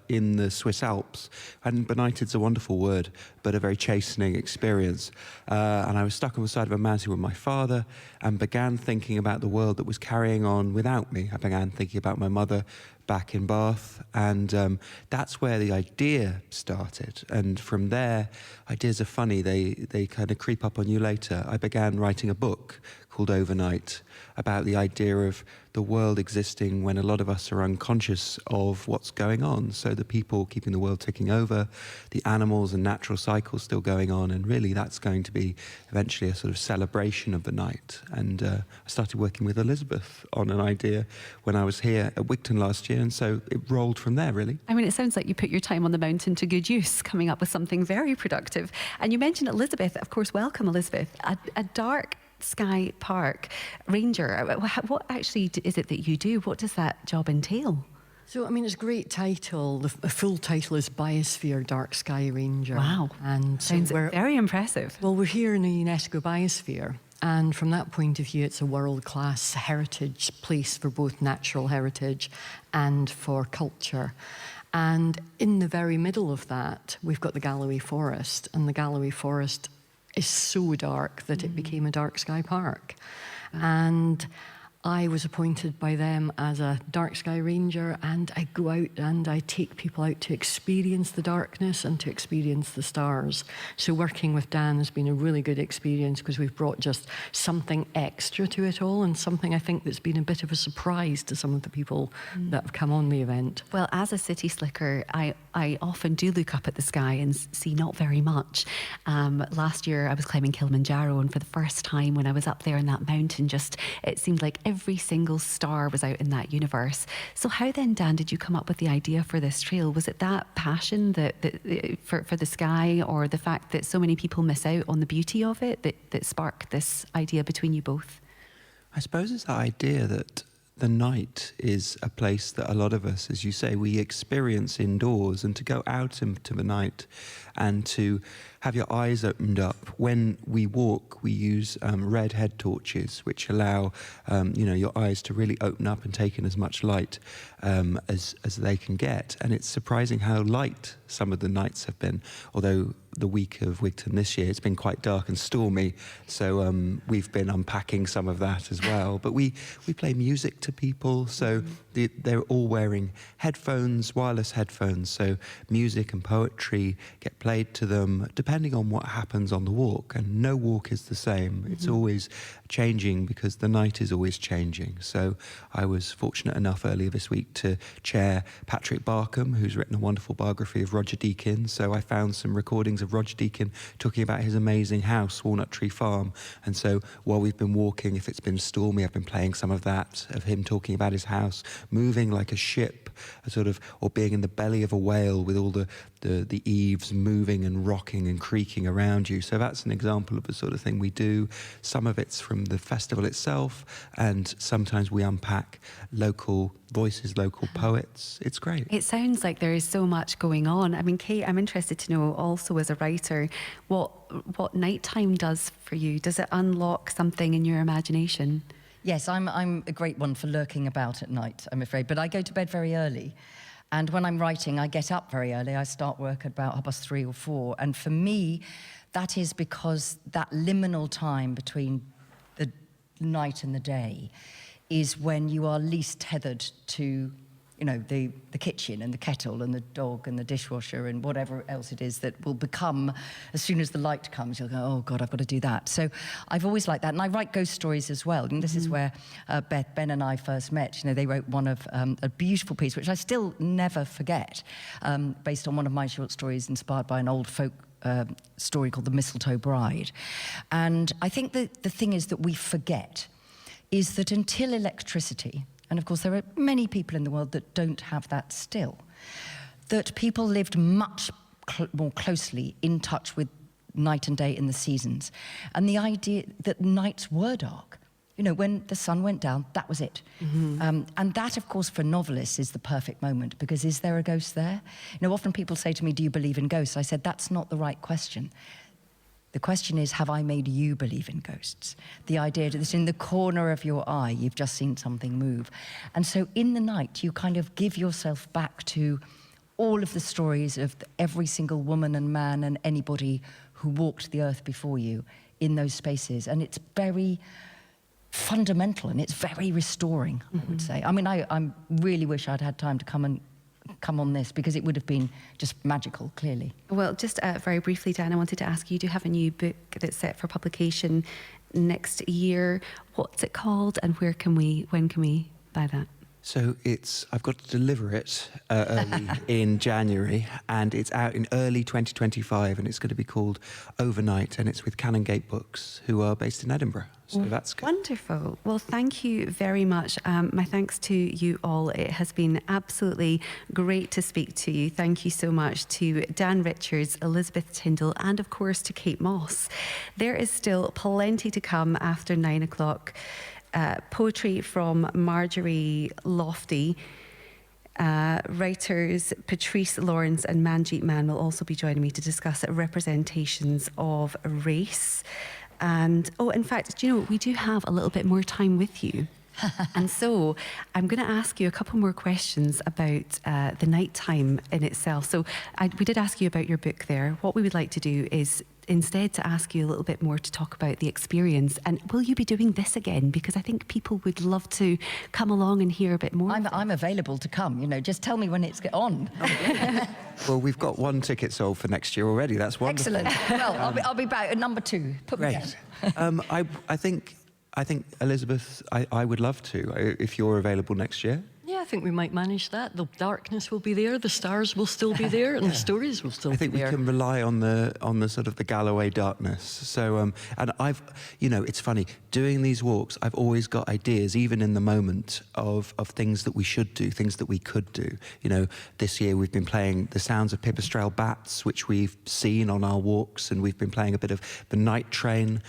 in the Swiss Alps. And benighted's a wonderful word, but a very chastening experience. And I was stuck on the side of a mountain with my father and began thinking about the world that was carrying on without me. I began thinking about my mother back in Bath, and that's where the idea started. And from there, ideas are funny, they kind of creep up on you later. I began writing a book called Overnight about the idea of the world existing when a lot of us are unconscious of what's going on. So the people keeping the world ticking over, the animals and natural cycles still going on, and really that's going to be eventually a sort of celebration of the night. And I started working with Elizabeth on an idea when I was here at Wigton last year, and so it rolled from there, really. I mean, it sounds like you put your time on the mountain to good use, coming up with something very productive. And you mentioned Elizabeth, of course. Welcome, Elizabeth. A Dark Sky Park Ranger. What actually is it that you do? What does that job entail? So, I mean, it's a great title. The full title is Biosphere Dark Sky Ranger. Wow. And so sounds very impressive. Well, we're here in the UNESCO Biosphere. And from that point of view, it's a world-class heritage place for both natural heritage and for culture. And in the very middle of that, we've got the Galloway Forest. And the Galloway Forest is so dark that it became a dark sky park. And I was appointed by them as a dark sky ranger, and I go out and I take people out to experience the darkness and to experience the stars. So working with Dan has been a really good experience because we've brought just something extra to it all, and something I think that's been a bit of a surprise to some of the people that have come on the event. Well, as a city slicker, I often do look up at the sky and see not very much. Last year I was climbing Kilimanjaro, and for the first time when I was up there in that mountain, it seemed like every single star was out in that universe. So how then, Dan, did you come up with the idea for this trail? Was it that passion for the sky, or the fact that so many people miss out on the beauty of it that sparked this idea between you both? I suppose it's the idea that the night is a place that a lot of us, as you say, we experience indoors, and to go out into the night and to have your eyes opened up. When we walk, we use red head torches, which allow your eyes to really open up and take in as much light as they can get. And it's surprising how light some of the nights have been, although the week of Wigton this year, it's been quite dark and stormy, so we've been unpacking some of that as well. But we play music to people, so they're all wearing headphones, wireless headphones, so music and poetry get played to them depending on what happens on the walk, and no walk is the same. It's always changing because the night is always changing. So I was fortunate enough earlier this week to chair Patrick Barkham, who's written a wonderful biography of Roger Deakin. So I found some recordings of Roger Deakin talking about his amazing house, Walnut Tree Farm. And so while we've been walking, if it's been stormy, I've been playing some of that, of him talking about his house, moving like a ship, or being in the belly of a whale with all the eaves moving and rocking and creaking around you. So that's an example of the sort of thing we do. Some of it's from the festival itself, and sometimes we unpack local voices, local poets. It's great. It sounds like there is so much going on. I mean, Kate, I'm interested to know also as a writer what nighttime does for you. Does it unlock something in your imagination? Yes, I'm a great one for lurking about at night, I'm afraid, but I go to bed very early. And when I'm writing, I get up very early. I start work at about 3:30 or 4. And for me, that is because that liminal time between the night and the day is when you are least tethered to, you know, the kitchen and the kettle and the dog and the dishwasher and whatever else it is that will become, as soon as the light comes, you'll go, oh God, I've got to do that. So I've always liked that. And I write ghost stories as well. And this is where Ben and I first met. You know, they wrote one of a beautiful piece, which I still never forget, based on one of my short stories inspired by an old folk story called The Mistletoe Bride. And I think that the thing is that we forget is that until electricity, and of course there are many people in the world that don't have that still, that people lived much more closely in touch with night and day in the seasons. And the idea that nights were dark, you know, when the sun went down, that was it. And that, of course, for novelists is the perfect moment, because is there a ghost there? You know, often people say to me, do you believe in ghosts? I said, that's not the right question. The question is, have I made you believe in ghosts? The idea that in the corner of your eye, you've just seen something move. And so in the night, you kind of give yourself back to all of the stories of every single woman and man and anybody who walked the earth before you in those spaces. And it's very fundamental and it's very restoring, I would say. I mean, I really wish I'd had time to come on this, because it would have been just magical, clearly. Well, just very briefly, Dan, I wanted to ask you, you do have a new book that's set for publication next year. What's it called, and when can we buy that? So I've got to deliver it early in January, and it's out in early 2025, and it's going to be called Overnight, and it's with Canongate Books, who are based in Edinburgh. So that's good. Wonderful. Well, thank you very much. My thanks to you all. It has been absolutely great to speak to you. Thank you so much to Dan Richards, Elizabeth Tyndall, and of course to Kate Moss. There is still plenty to come after 9 o'clock. Poetry from Marjorie Lofty. Writers Patrice Lawrence and Manjeet Mann will also be joining me to discuss representations of race. And, in fact, do you know, we do have a little bit more time with you. And so I'm going to ask you a couple more questions about the night time in itself. So we did ask you about your book there. What we would like to do is instead to ask you a little bit more to talk about the experience. And will you be doing this again? Because I think people would love to come along and hear a bit more. I'm available to come, you know, just tell me when it's on. Well, we've got one ticket sold for next year already. That's wonderful. Excellent. Well, I'll be back at number 2. Put me down. I think, Elizabeth, I would love to, if you're available next year. Yeah, I think we might manage that. The darkness will be there, the stars will still be there, and the stories will still be there. I think we can rely on the sort of the Galloway darkness. So, and it's funny, doing these walks, I've always got ideas, even in the moment, of things that we should do, things that we could do. You know, this year we've been playing The Sounds of Pipistrelle Bats, which we've seen on our walks, and we've been playing a bit of The Night Train,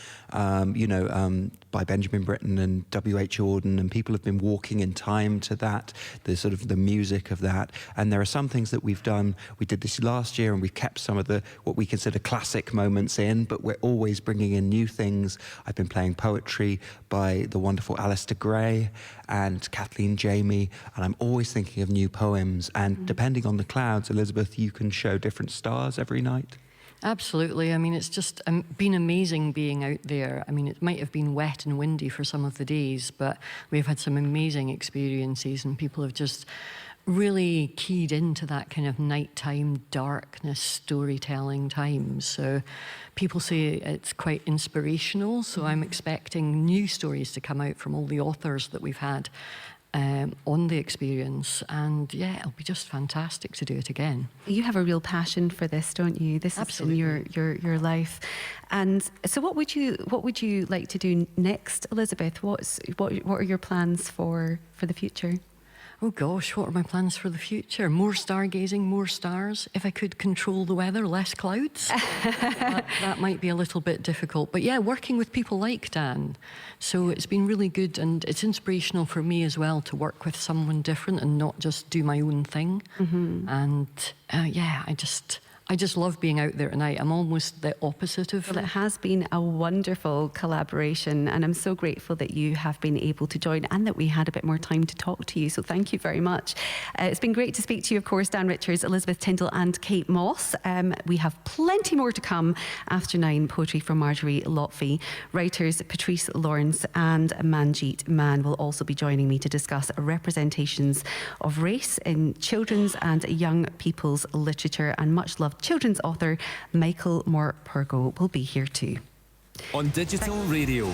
by Benjamin Britten and W.H. Auden, and people have been walking in time to that, the sort of the music of that. And there are some things that we've done. We did this last year, and we've kept some of what we consider classic moments in, but we're always bringing in new things. I've been playing poetry by the wonderful Alistair Gray and Kathleen Jamie, and I'm always thinking of new poems. And depending on the clouds, Elizabeth, you can show different stars every night. Absolutely. I mean, it's just been amazing being out there. I mean, it might have been wet and windy for some of the days, but we've had some amazing experiences, and people have just really keyed into that kind of nighttime darkness storytelling time. So people say it's quite inspirational. So I'm expecting new stories to come out from all the authors that we've had on the experience, and yeah, it'll be just fantastic to do it again. You have a real passion for this, don't you? This Absolutely. Is in your life. And so what would you like to do next, Elizabeth? What are your plans for the future? Oh gosh, what are my plans for the future? More stargazing, more stars. If I could control the weather, less clouds. that might be a little bit difficult. But yeah, working with people like Dan. So it's been really good, and it's inspirational for me as well to work with someone different and not just do my own thing. Mm-hmm. And I just love being out there tonight. I'm almost the opposite of... Well, it has been a wonderful collaboration, and I'm so grateful that you have been able to join and that we had a bit more time to talk to you. So thank you very much. It's been great to speak to you, of course, Dan Richards, Elizabeth Tyndall and Kate Moss. We have plenty more to come after 9. Poetry from Marjorie Lotfi. Writers Patrice Lawrence and Manjeet Mann will also be joining me to discuss representations of race in children's and young people's literature, and much loved children's author Michael Morpurgo will be here too. On digital radio.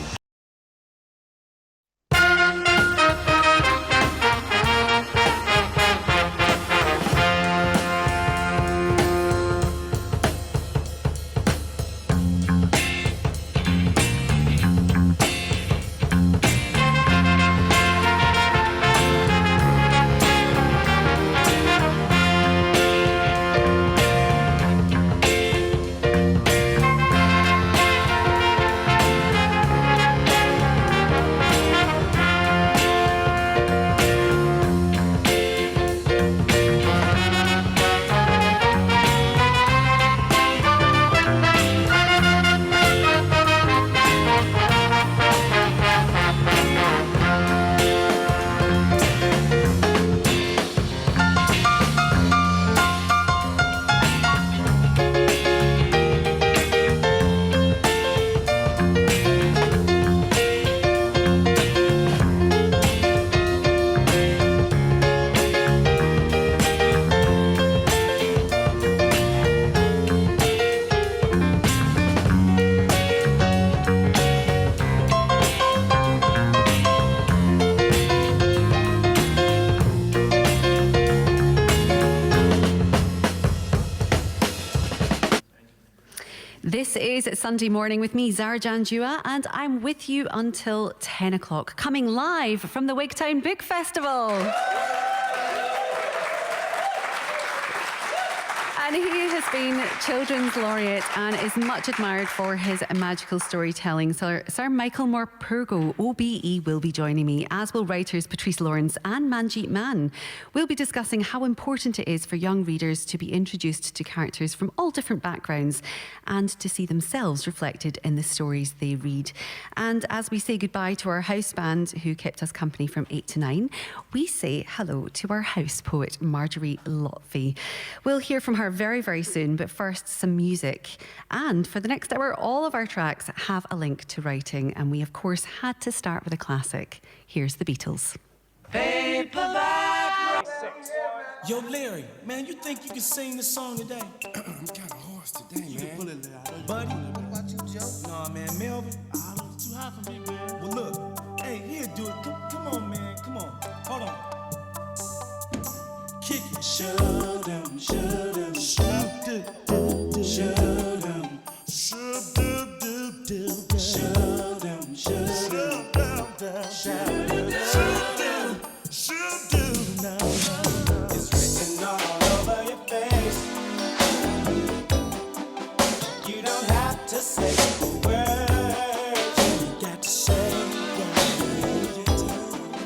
This is Sunday Morning with me, Zara Janjua, and I'm with you until 10 o'clock, coming live from the Wigtown Book Festival. And he has been Children's Laureate and is much admired for his magical storytelling. Sir Michael Morpurgo, OBE, will be joining me, as will writers Patrice Lawrence and Manjeet Mann. We'll be discussing how important it is for young readers to be introduced to characters from all different backgrounds and to see themselves reflected in the stories they read. And as we say goodbye to our house band who kept us company from 8 to 9, we say hello to our house poet, Marjorie Lotfi. We'll hear from her very, very soon, but first some music. And for the next hour, all of our tracks have a link to writing, and we of course had to start with a classic. Here's the Beatles. Paperback. Yo, Larry, man, you think you can sing this song today? I'm kind of hoarse today, man. You can pull it out. Buddy? What about you, Joe? Nah, man, Melvin? I don't know, it's too high for me, man. Well, look, hey, here, do it. Come on, man, come on. Hold on. Kick it. Shut-em, shut-em, shut-em, shut-em, shut-em, shut-em, shut-em, shut-em, shut-em, now. It's written all over your face. You don't have to say the words. You got to say what.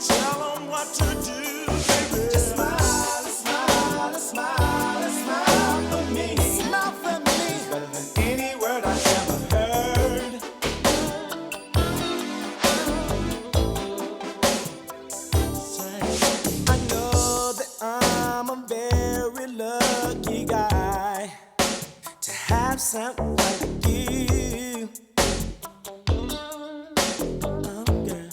Tell them what to do, baby. Just smile. Someone like you, oh girl.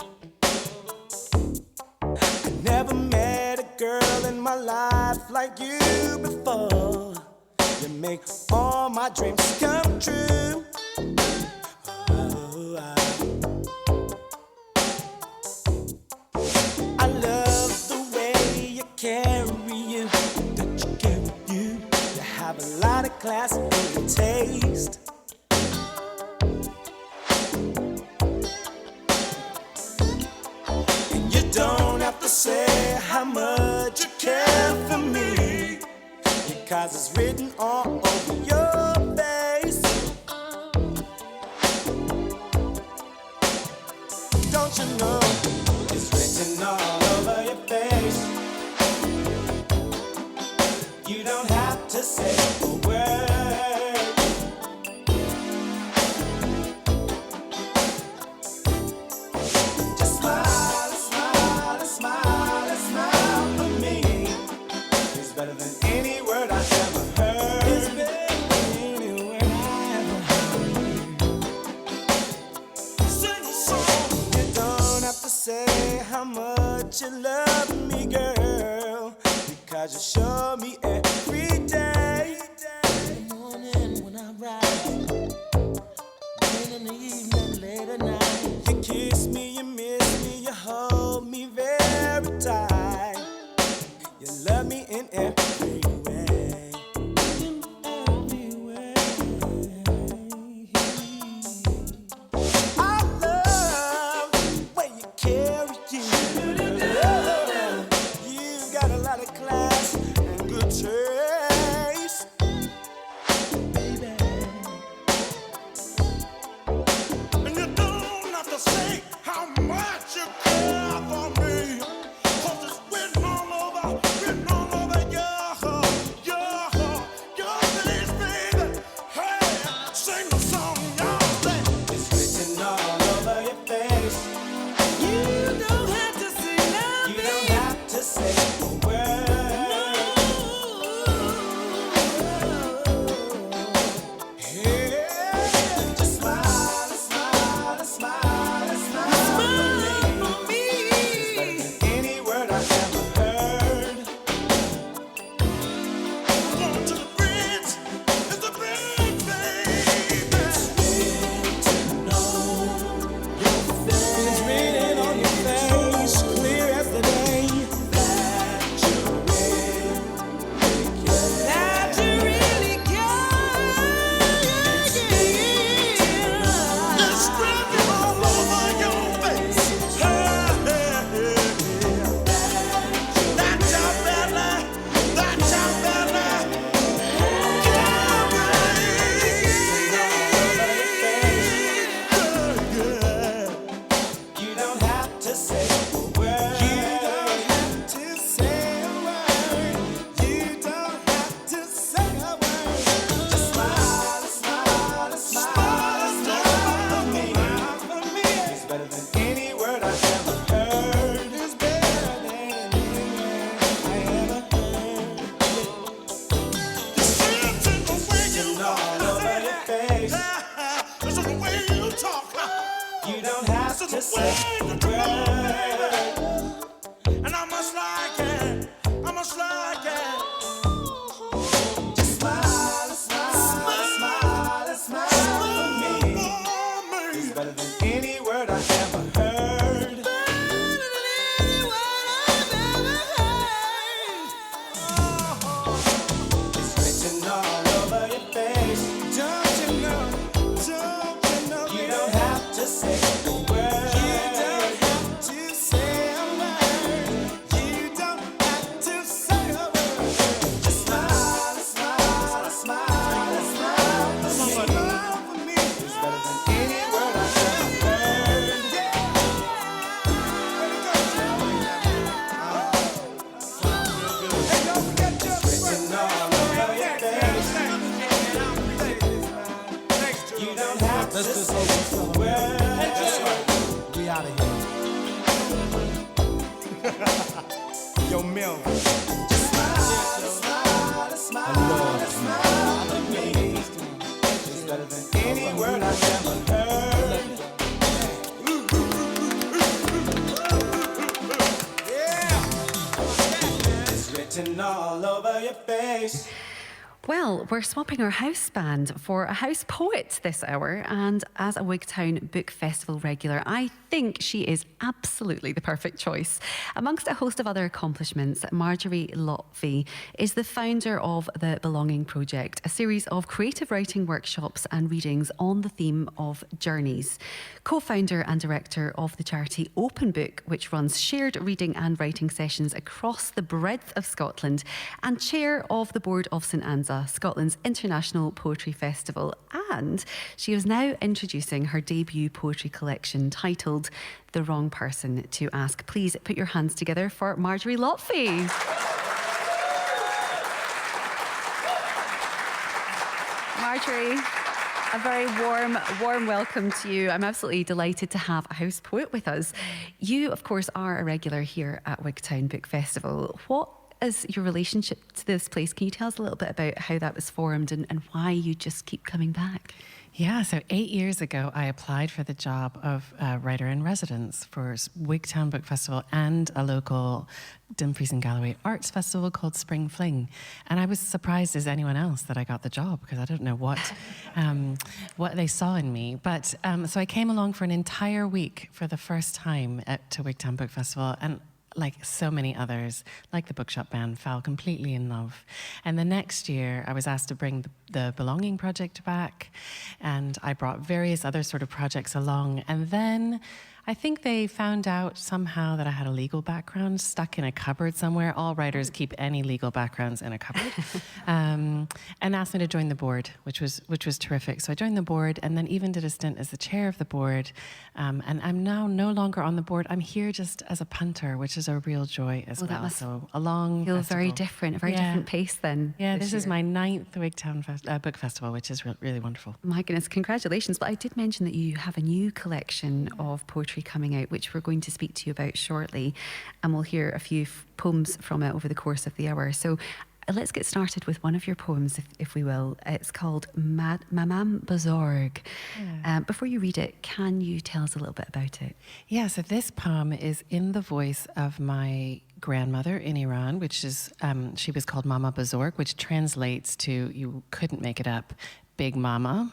I never met a girl in my life like you before. You make all my dreams come true. Oh, I love the way you carry you, that you carry you. You have a lot of class and taste. And you don't have to say how much you care for me, because it's written all over your face. Don't you know it's written all over your face? You don't have have to say a word. Just smile, smile, smile, smile for me. It's better than any word I've ever heard. It's better than any word I ever heard. Sing a song. You don't have to say how much you love me, girl, because you show me every day. In the morning when I ride, and in the evening, late at night. You kiss me, you miss me, you hold me very tight. You love me in every way. In every way. I love the way you carry you. You got a lot of class and good taste, baby. And you don't have to say how much you care for me, 'cause it's written all over your face, baby. Hey, sing the song, y'all say. It's written all over your face. You don't have to say nothing. You don't have to say a word. Yeah, just smile, smile, smile, smile for me. It's better than any word I've ever heard. Going to the bridge, it's the bridge, baby. It's written on your face, clear as the day, that you really care. It's written all over your face. That's your belly, that's your belly. You don't have to say a word. You don't have to say a word. You don't have to say a word. Just smile, smile, smile, smile for me. It's better than any word I've ever heard. It's better than any word I ever heard. It's in the way you all over your face. It's in the way you talk. You don't have to say a word. And I must like it. I must like it. Just smile, smile, smile, smile for me. It's better than any word I've ever heard. It's written all over your face. Don't you know? You don't have to say a word. You don't have to say a word. You don't have to say a word. Just smile, smile, smile, smile for me. It's better than any word I've ever heard. It's written all over your face. You don't have to say a word. We out of here. Yo, Mil. Just smile, smile, smile, smile for me. It's better than any word I've ever heard. Yeah. It's written all over your face. Well, we're swapping our house band for a house poet this hour, and as a Wigtown Book Festival regular, I think she is absolutely the perfect choice. Amongst a host of other accomplishments, Marjorie Lotfy is the founder of the Belonging Project, a series of creative writing workshops and readings on the theme of journeys. Co-founder and director of the charity Open Book, which runs shared reading and writing sessions across the breadth of Scotland, and chair of the board of St Anza, Scotland's International Poetry Festival. And she is now introducing her debut poetry collection titled The Wrong Person to Ask. Please put your hands together for Marjorie Lotfy. Marjorie, a very warm welcome to you. I'm absolutely delighted to have a house poet with us. You, of course, are a regular here at Wigtown Book Festival. What is your relationship to this place? Can you tell us a little bit about how that was formed and why you just keep coming back? Yeah, so 8 years ago, I applied for the job of writer-in-residence for Wigtown Book Festival and a local Dumfries and Galloway Arts Festival called Spring Fling. And I was surprised as anyone else that I got the job, because I don't know what they saw in me. But so I came along for an entire week for the first time to Wigtown Book Festival, and like so many others, like the Bookshop Band, fell completely in love. And the next year, I was asked to bring the Belonging Project back, and I brought various other sort of projects along. And then I think they found out somehow that I had a legal background stuck in a cupboard somewhere. All writers keep any legal backgrounds in a cupboard. And asked me to join the board, which was terrific. So I joined the board, and then even did a stint as the chair of the board. And I'm now no longer on the board. I'm here just as a punter, which is a real joy as well. So a long feel festival. very different, a very different pace then. Yeah, this is my 9th Wigtown Book Festival, which is really wonderful. My goodness, congratulations. But I did mention that you have a new collection of poetry coming out, which we're going to speak to you about shortly. And we'll hear a few poems from it over the course of the hour. So let's get started with one of your poems, if we will. It's called Mamam Bazorg. Yeah. Before you read it, can you tell us a little bit about it? Yeah, so this poem is in the voice of my grandmother in Iran, which is, she was called Mama Bazorg, which translates to, you couldn't make it up, Big Mama.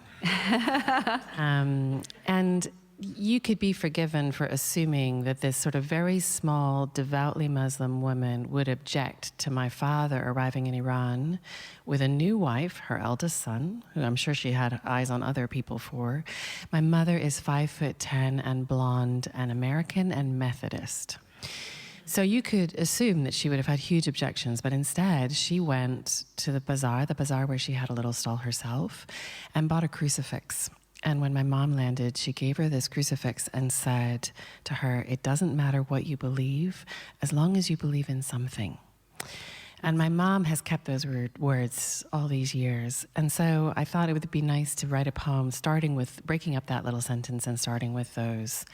And you could be forgiven for assuming that this sort of very small, devoutly Muslim woman would object to my father arriving in Iran with a new wife, her eldest son, who I'm sure she had eyes on other people for. My mother is 5'10" and blonde and American and Methodist. So you could assume that she would have had huge objections, but instead she went to the bazaar where she had a little stall herself, and bought a crucifix. And when my mom landed, she gave her this crucifix and said to her, "It doesn't matter what you believe, as long as you believe in something." And my mom has kept those words all these years. And so I thought it would be nice to write a poem starting with, breaking up that little sentence and starting with those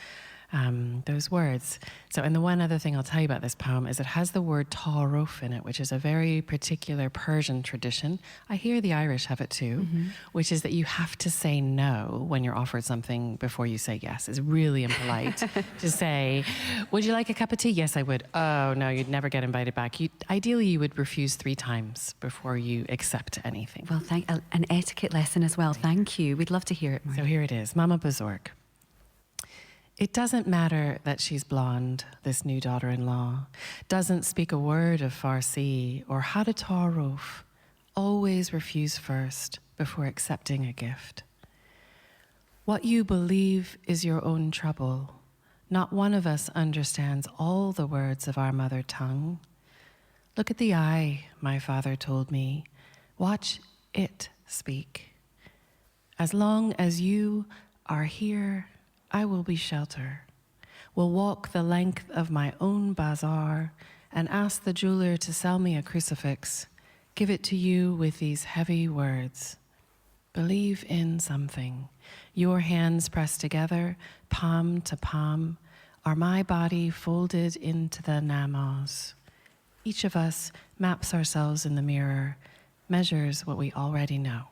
words. So, and the one other thing I'll tell you about this poem is it has the word ta'aruf in it, which is a very particular Persian tradition. I hear the Irish have it too, which is that you have to say no when you're offered something before you say yes. It's really impolite to say, "Would you like a cup of tea?" "Yes, I would." "Oh, no, you'd never get invited back." Ideally, you would refuse 3 times before you accept anything. Well, an etiquette lesson as well. Thank you. We'd love to hear it, Mark. So here it is, Mama Bazorg. It doesn't matter that she's blonde, this new daughter-in-law, doesn't speak a word of Farsi or how to ta'aruf, always refuse first before accepting a gift. What you believe is your own trouble. Not one of us understands all the words of our mother tongue. Look at the eye, my father told me. Watch it speak. As long as you are here, I will be shelter, will walk the length of my own bazaar and ask the jeweler to sell me a crucifix, give it to you with these heavy words. Believe in something. Your hands pressed together, palm to palm, are my body folded into the namaz. Each of us maps ourselves in the mirror, measures what we already know.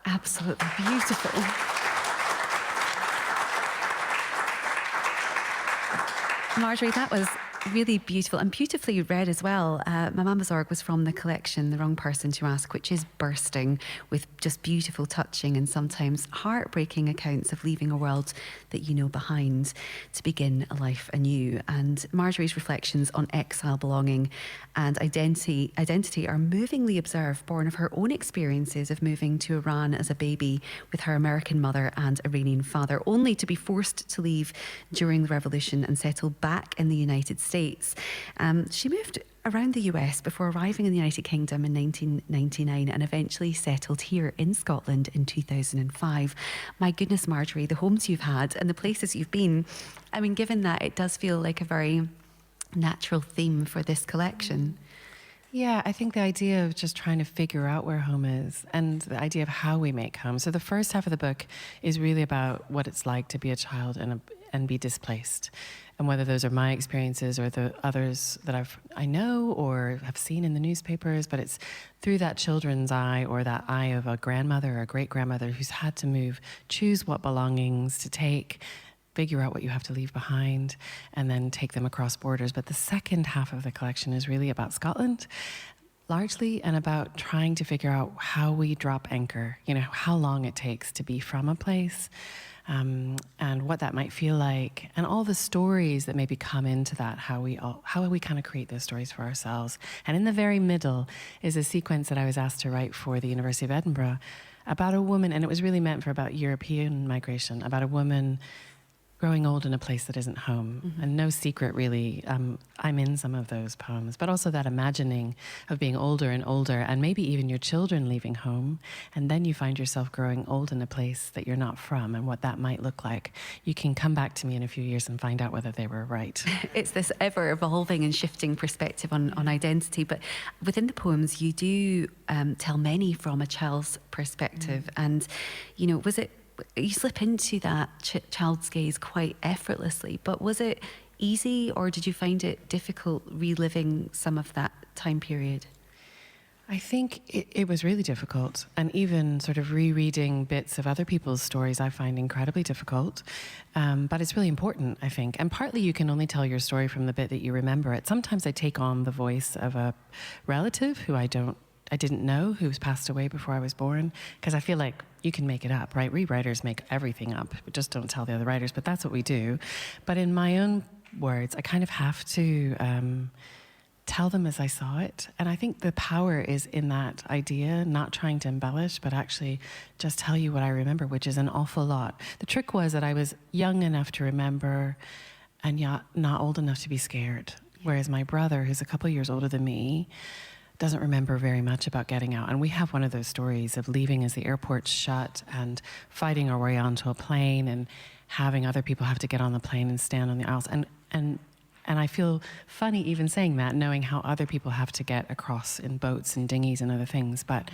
Absolutely beautiful. Marjorie, that was really beautiful and beautifully read as well. Mamam Bazorg was from the collection The Wrong Person to Ask, which is bursting with just beautiful, touching and sometimes heartbreaking accounts of leaving a world that you know behind to begin a life anew. And Marjorie's reflections on exile, belonging and identity are movingly observed, born of her own experiences of moving to Iran as a baby with her American mother and Iranian father, only to be forced to leave during the revolution and settle back in the United States. She moved around the US before arriving in the United Kingdom in 1999 and eventually settled here in Scotland in 2005. My goodness, Marjorie, the homes you've had and the places you've been, I mean, given that, it does feel like a very natural theme for this collection. Yeah, I think the idea of just trying to figure out where home is and the idea of how we make home. So the first half of the book is really about what it's like to be a child and be displaced. And whether those are my experiences or the others that I know or have seen in the newspapers, but it's through that children's eye or that eye of a grandmother or a great-grandmother who's had to move, choose what belongings to take, figure out what you have to leave behind, and then take them across borders. But the second half of the collection is really about Scotland, largely, and about trying to figure out how we drop anchor, how long it takes to be from a place, and what that might feel like, and all the stories that maybe come into that, how we kind of create those stories for ourselves. And in the very middle is a sequence that I was asked to write for the University of Edinburgh about a woman, and it was really meant for about European migration, about a woman growing old in a place that isn't home. Mm-hmm. And no secret, really, I'm in some of those poems, but also that imagining of being older and older, and maybe even your children leaving home, and then you find yourself growing old in a place that you're not from, and what that might look like. You can come back to me in a few years and find out whether they were right. It's this ever-evolving and shifting perspective on identity, but within the poems, you do tell many from a child's perspective, and, was it you slip into that child's gaze quite effortlessly, but was it easy, or did you find it difficult reliving some of that time period? I think it was really difficult, and even sort of rereading bits of other people's stories I find incredibly difficult, but it's really important, I think. And partly you can only tell your story from the bit that you remember it. Sometimes I take on the voice of a relative who I didn't know, who's passed away before I was born, because I feel like you can make it up, right? We writers make everything up. We just don't tell the other writers, but that's what we do. But in my own words, I kind of have to tell them as I saw it. And I think the power is in that idea, not trying to embellish, but actually just tell you what I remember, which is an awful lot. The trick was that I was young enough to remember and yet not old enough to be scared. Whereas my brother, who's a couple of years older than me, doesn't remember very much about getting out. And we have one of those stories of leaving as the airport's shut and fighting our way onto a plane and having other people have to get on the plane and stand on the aisles. And I feel funny even saying that, knowing how other people have to get across in boats and dinghies and other things. But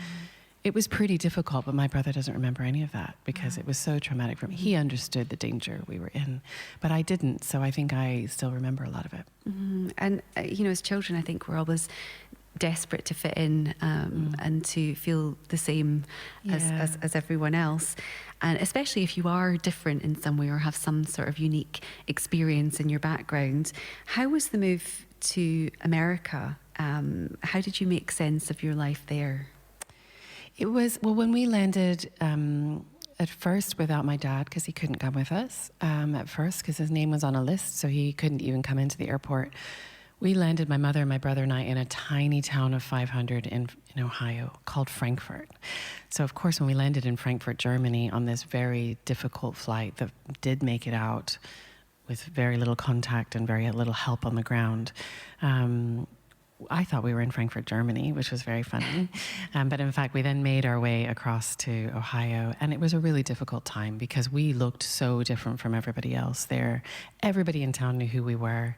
it was pretty difficult, but my brother doesn't remember any of that because it was so traumatic for him. He understood the danger we were in, but I didn't. So I think I still remember a lot of it. Mm-hmm. And, as children, I think we're always desperate to fit in and to feel the same as everyone else, and especially if you are different in some way or have some sort of unique experience in your background. How was the move to America? How did you make sense of your life there? It was, well, when we landed at first without my dad, because he couldn't come with us at first because his name was on a list, so he couldn't even come into the airport. We landed, my mother, my brother and I, in a tiny town of 500 in Ohio called Frankfurt. So of course, when we landed in Frankfurt, Germany, on this very difficult flight that did make it out with very little contact and very little help on the ground, I thought we were in Frankfurt, Germany, which was very funny. But in fact, we then made our way across to Ohio, and it was a really difficult time because we looked so different from everybody else there. Everybody in town knew who we were.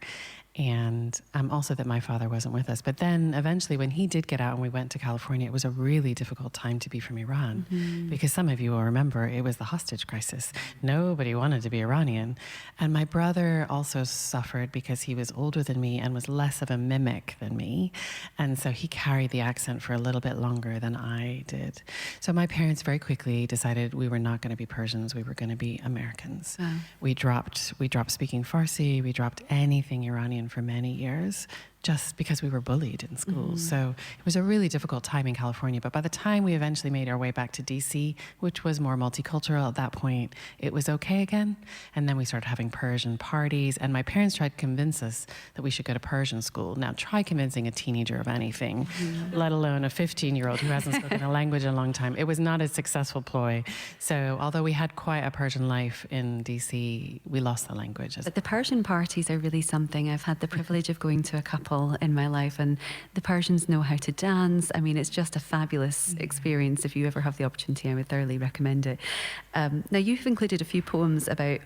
And also that my father wasn't with us. But then eventually when he did get out and we went to California, it was a really difficult time to be from Iran. Mm-hmm. Because some of you will remember it was the hostage crisis. Nobody wanted to be Iranian. And my brother also suffered because he was older than me and was less of a mimic than me. And so he carried the accent for a little bit longer than I did. So my parents very quickly decided we were not going to be Persians, we were going to be Americans. Oh. We dropped speaking Farsi, we dropped anything Iranian for many years, just because we were bullied in school. Mm-hmm. So it was a really difficult time in California. But by the time we eventually made our way back to DC, which was more multicultural at that point, it was okay again. And then we started having Persian parties. And my parents tried to convince us that we should go to Persian school. Now, try convincing a teenager of anything, let alone a 15-year-old who hasn't spoken a language in a long time. It was not a successful ploy. So although we had quite a Persian life in DC, we lost the language. But the Persian parties are really something. I've had the privilege of going to a couple in my life, and the Persians know how to dance. I mean, it's just a fabulous experience. If you ever have the opportunity, I would thoroughly recommend it. Now, you've included a few poems about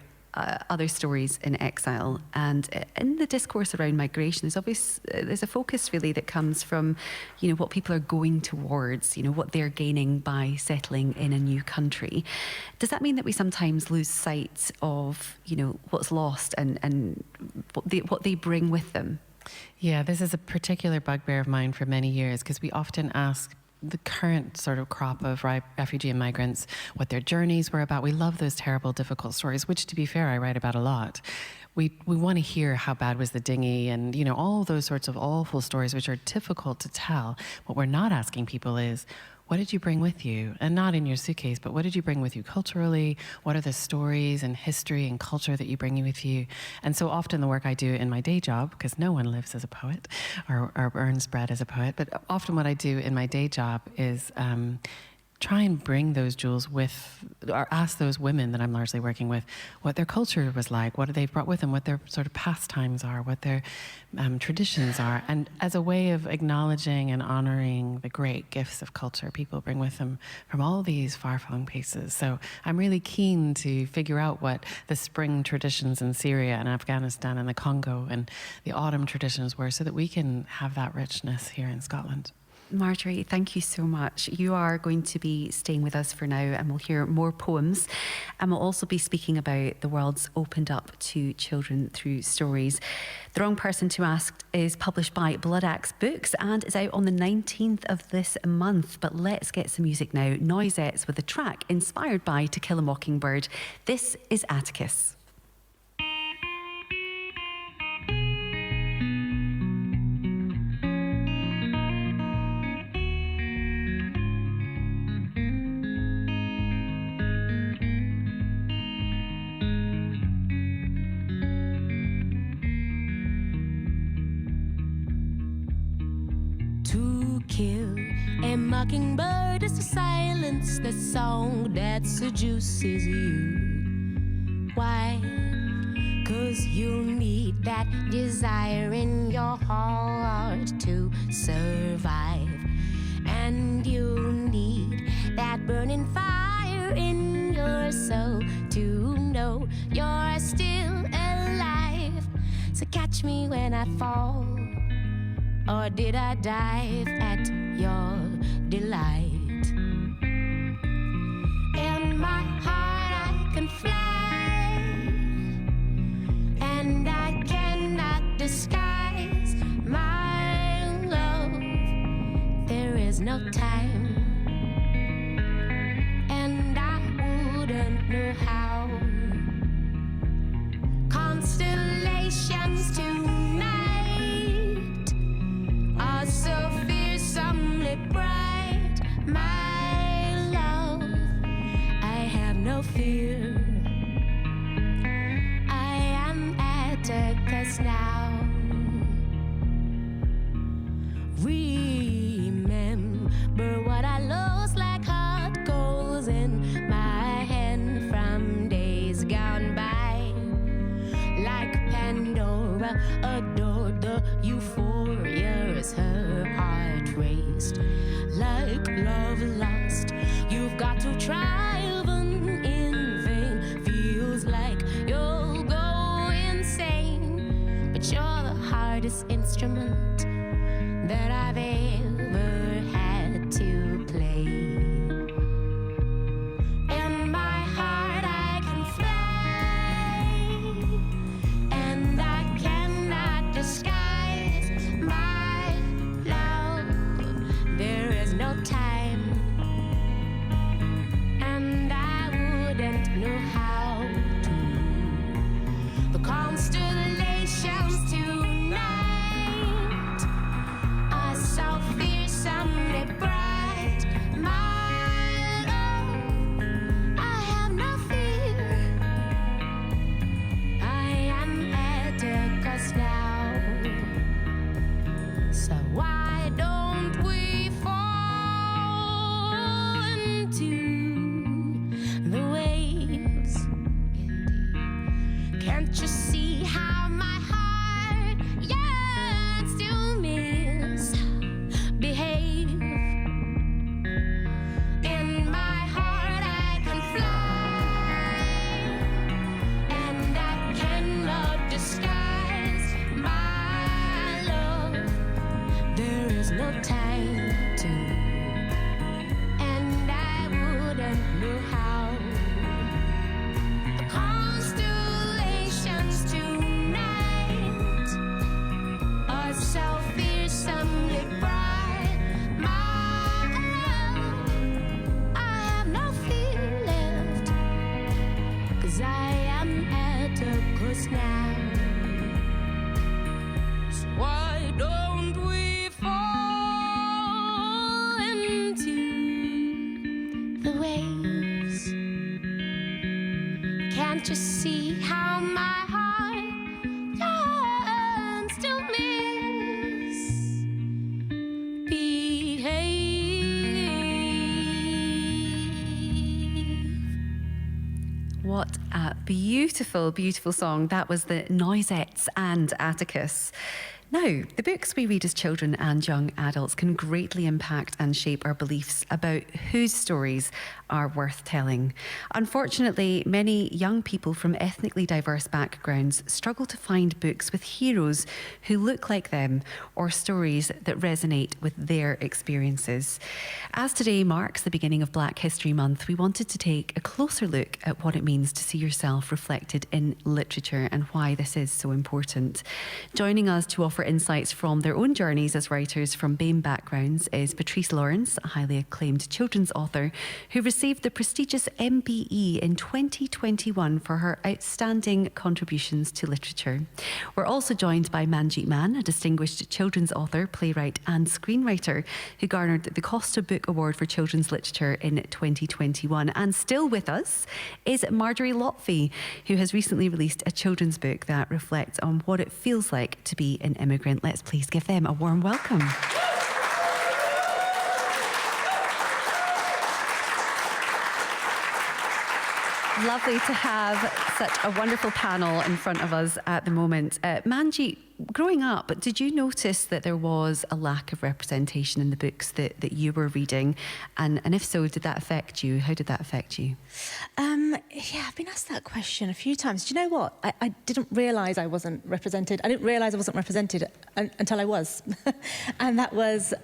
other stories in exile, and in the discourse around migration, there's a focus really that comes from, you know, what people are going towards, you know, what they're gaining by settling in a new country. Does that mean that we sometimes lose sight of, you know, what's lost and what they bring with them? Yeah, this is a particular bugbear of mine for many years, because we often ask the current sort of crop of refugee and migrants what their journeys were about. We love those terrible, difficult stories, which, to be fair, I write about a lot. We want to hear how bad was the dinghy and, you know, all those sorts of awful stories which are difficult to tell. What we're not asking people is, what did you bring with you? And not in your suitcase, but what did you bring with you culturally? What are the stories and history and culture that you bring with you? And so often the work I do in my day job, because no one lives as a poet or earns bread as a poet, but often what I do in my day job is try and bring those jewels with, or ask those women that I'm largely working with what their culture was like, what they've brought with them, what their sort of pastimes are, what their traditions are, and as a way of acknowledging and honoring the great gifts of culture people bring with them from all these far-flung places. So I'm really keen to figure out what the spring traditions in Syria and Afghanistan and the Congo and the autumn traditions were, so that we can have that richness here in Scotland. Marjorie, thank you so much. You are going to be staying with us for now, and we'll hear more poems. And we'll also be speaking about the world's opened up to children through stories. The Wrong Person to Ask is published by Blood Axe Books and is out on the 19th of this month. But let's get some music now. Noisettes with a track inspired by To Kill a Mockingbird. This is Atticus. Kill a mockingbird is to silence the song that seduces you. Why? 'Cause you need that desire in your heart to survive. And you need that burning fire in your soul to know you're still alive. So catch me when I fall. Or did I dive at your delight? In my heart I can fly, and I cannot disguise my love. There is no time, and I wouldn't know how. Constellations tonight are so fearsomely bright, my love. I have no fear. I am Atticus now. Remember what I lost like hot coals in my hand from days gone by. Like Pandora adored the euphoria as her heart raced. Like love lost, you've got to try even in vain. Feels like you'll go insane, but you're the hardest instrument that I've ever had to play. In my heart I can fly, and I cannot Can't you see how my heart yearns to misbehave? What a beautiful, beautiful song. That was the Noisettes and Atticus. Now, the books we read as children and young adults can greatly impact and shape our beliefs about whose stories are worth telling. Unfortunately, many young people from ethnically diverse backgrounds struggle to find books with heroes who look like them or stories that resonate with their experiences. As today marks the beginning of Black History Month, we wanted to take a closer look at what it means to see yourself reflected in literature and why this is so important. Joining us to offer insights from their own journeys as writers from BAME backgrounds is Patrice Lawrence, a highly acclaimed children's author who received the prestigious MBE in 2021 for her outstanding contributions to literature. We're also joined by Manjeet Mann, a distinguished children's author, playwright and screenwriter who garnered the Costa Book Award for Children's Literature in 2021. And still with us is Marjorie Lotfi, who has recently released a children's book that reflects on what it feels like to be an immigrant. Let's please give them a warm welcome. Lovely to have such a wonderful panel in front of us at the moment. Manjeet, growing up, did you notice that there was a lack of representation in the books that you were reading? And if so, did that affect you? How did that affect you? Yeah, I've been asked that question a few times. Do you know what? I didn't realise I wasn't represented. I didn't realise I wasn't represented until I was. And that was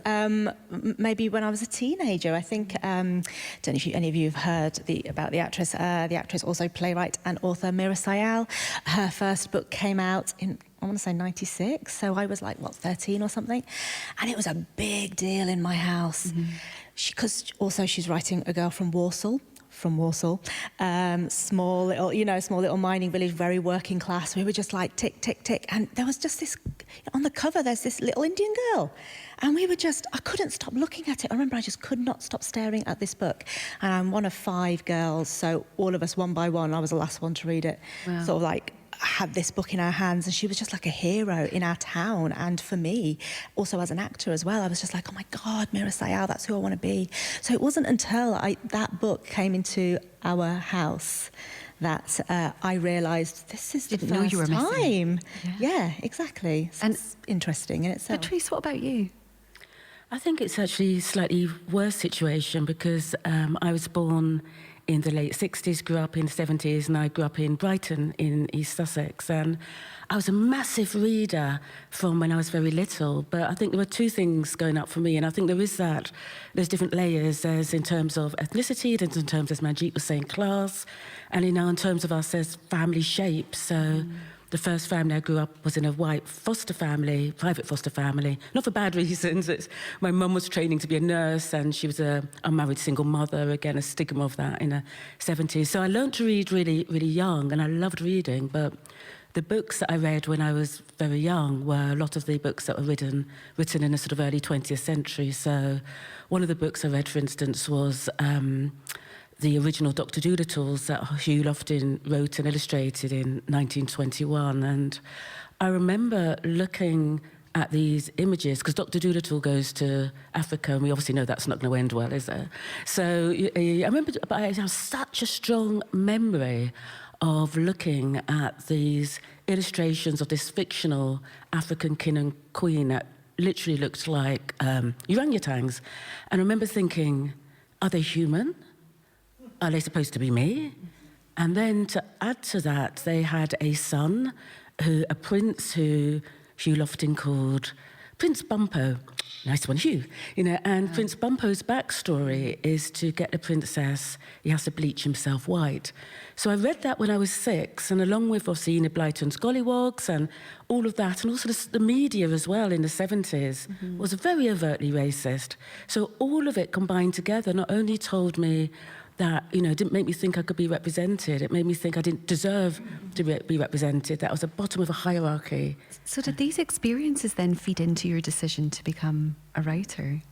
maybe when I was a teenager. I think, don't know if any of you have heard about the actress. The actress, also playwright and author, Meera Syal. Her first book came out in, I want to say 96, so I was like, what, 13 or something? And it was a big deal in my house. Because also she's writing a girl from Warsaw, small little mining village, very working class. We were just like tick, tick, tick. And there was just this, on the cover, there's this little Indian girl. And we were just, I couldn't stop looking at it. I remember I just could not stop staring at this book. And I'm one of 5 girls, so all of us one by one, I was the last one to read it. Wow. Sort of like, had this book in our hands, and she was just like a hero in our town. And for me, also as an actor as well, I was just like, oh my God, Meera Syal, that's who I want to be. So it wasn't until that book came into our house that I realised this is the first time. Yeah, exactly. So and it's interesting in itself. Patrice, what about you? I think it's actually a slightly worse situation because I was born in the late 60s, grew up in the 70s, and I grew up in Brighton in East Sussex. And I was a massive reader from when I was very little, but I think there were 2 things going up for me, and I think there's different layers. There's in terms of ethnicity, there's in terms, as Manjeet was saying, class, and in terms of us, there's family shape. So the first family I grew up was in a white foster family, private foster family, not for bad reasons. My mum was training to be a nurse, and she was an unmarried single mother, again, a stigma of that in the 70s. So I learned to read really, really young, and I loved reading, but the books that I read when I was very young were a lot of the books that were written in the sort of early 20th century. So one of the books I read, for instance, was the original Dr. Dolittles that Hugh Lofting wrote and illustrated in 1921. And I remember looking at these images, because Dr. Dolittle goes to Africa, and we obviously know that's not going to end well, is it? So I remember, but I have such a strong memory of looking at these illustrations of this fictional African king and queen that literally looked like orangutans. And I remember thinking, are they human? Are they supposed to be me? And then to add to that, they had a son, a prince who Hugh Lofting called Prince Bumpo. Nice one, Hugh. And Prince Bumpo's backstory is to get the princess, he has to bleach himself white. So I read that when I was 6, and along with obviously Enid Blyton's Golliwogs and all of that, and also the media as well in the 70s was very overtly racist. So all of it combined together not only told me that, didn't make me think I could be represented. It made me think I didn't deserve to be represented, that I was at the bottom of a hierarchy. So did these experiences then feed into your decision to become a writer?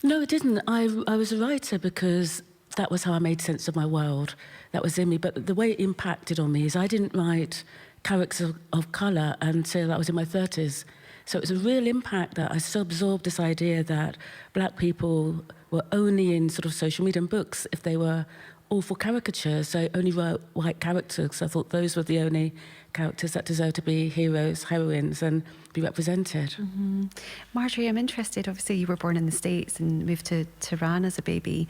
No, it didn't. I was a writer because that was how I made sense of my world that was in me. But the way it impacted on me is I didn't write characters of colour until I was in my 30s. So it was a real impact that I still absorbed this idea that black people were only in sort of social media and books if they were awful caricatures. So I only wrote white characters. I thought those were the only characters that deserved to be heroes, heroines, and be represented. Mm-hmm. Marjorie, I'm interested. Obviously, you were born in the States and moved to Iran as a baby,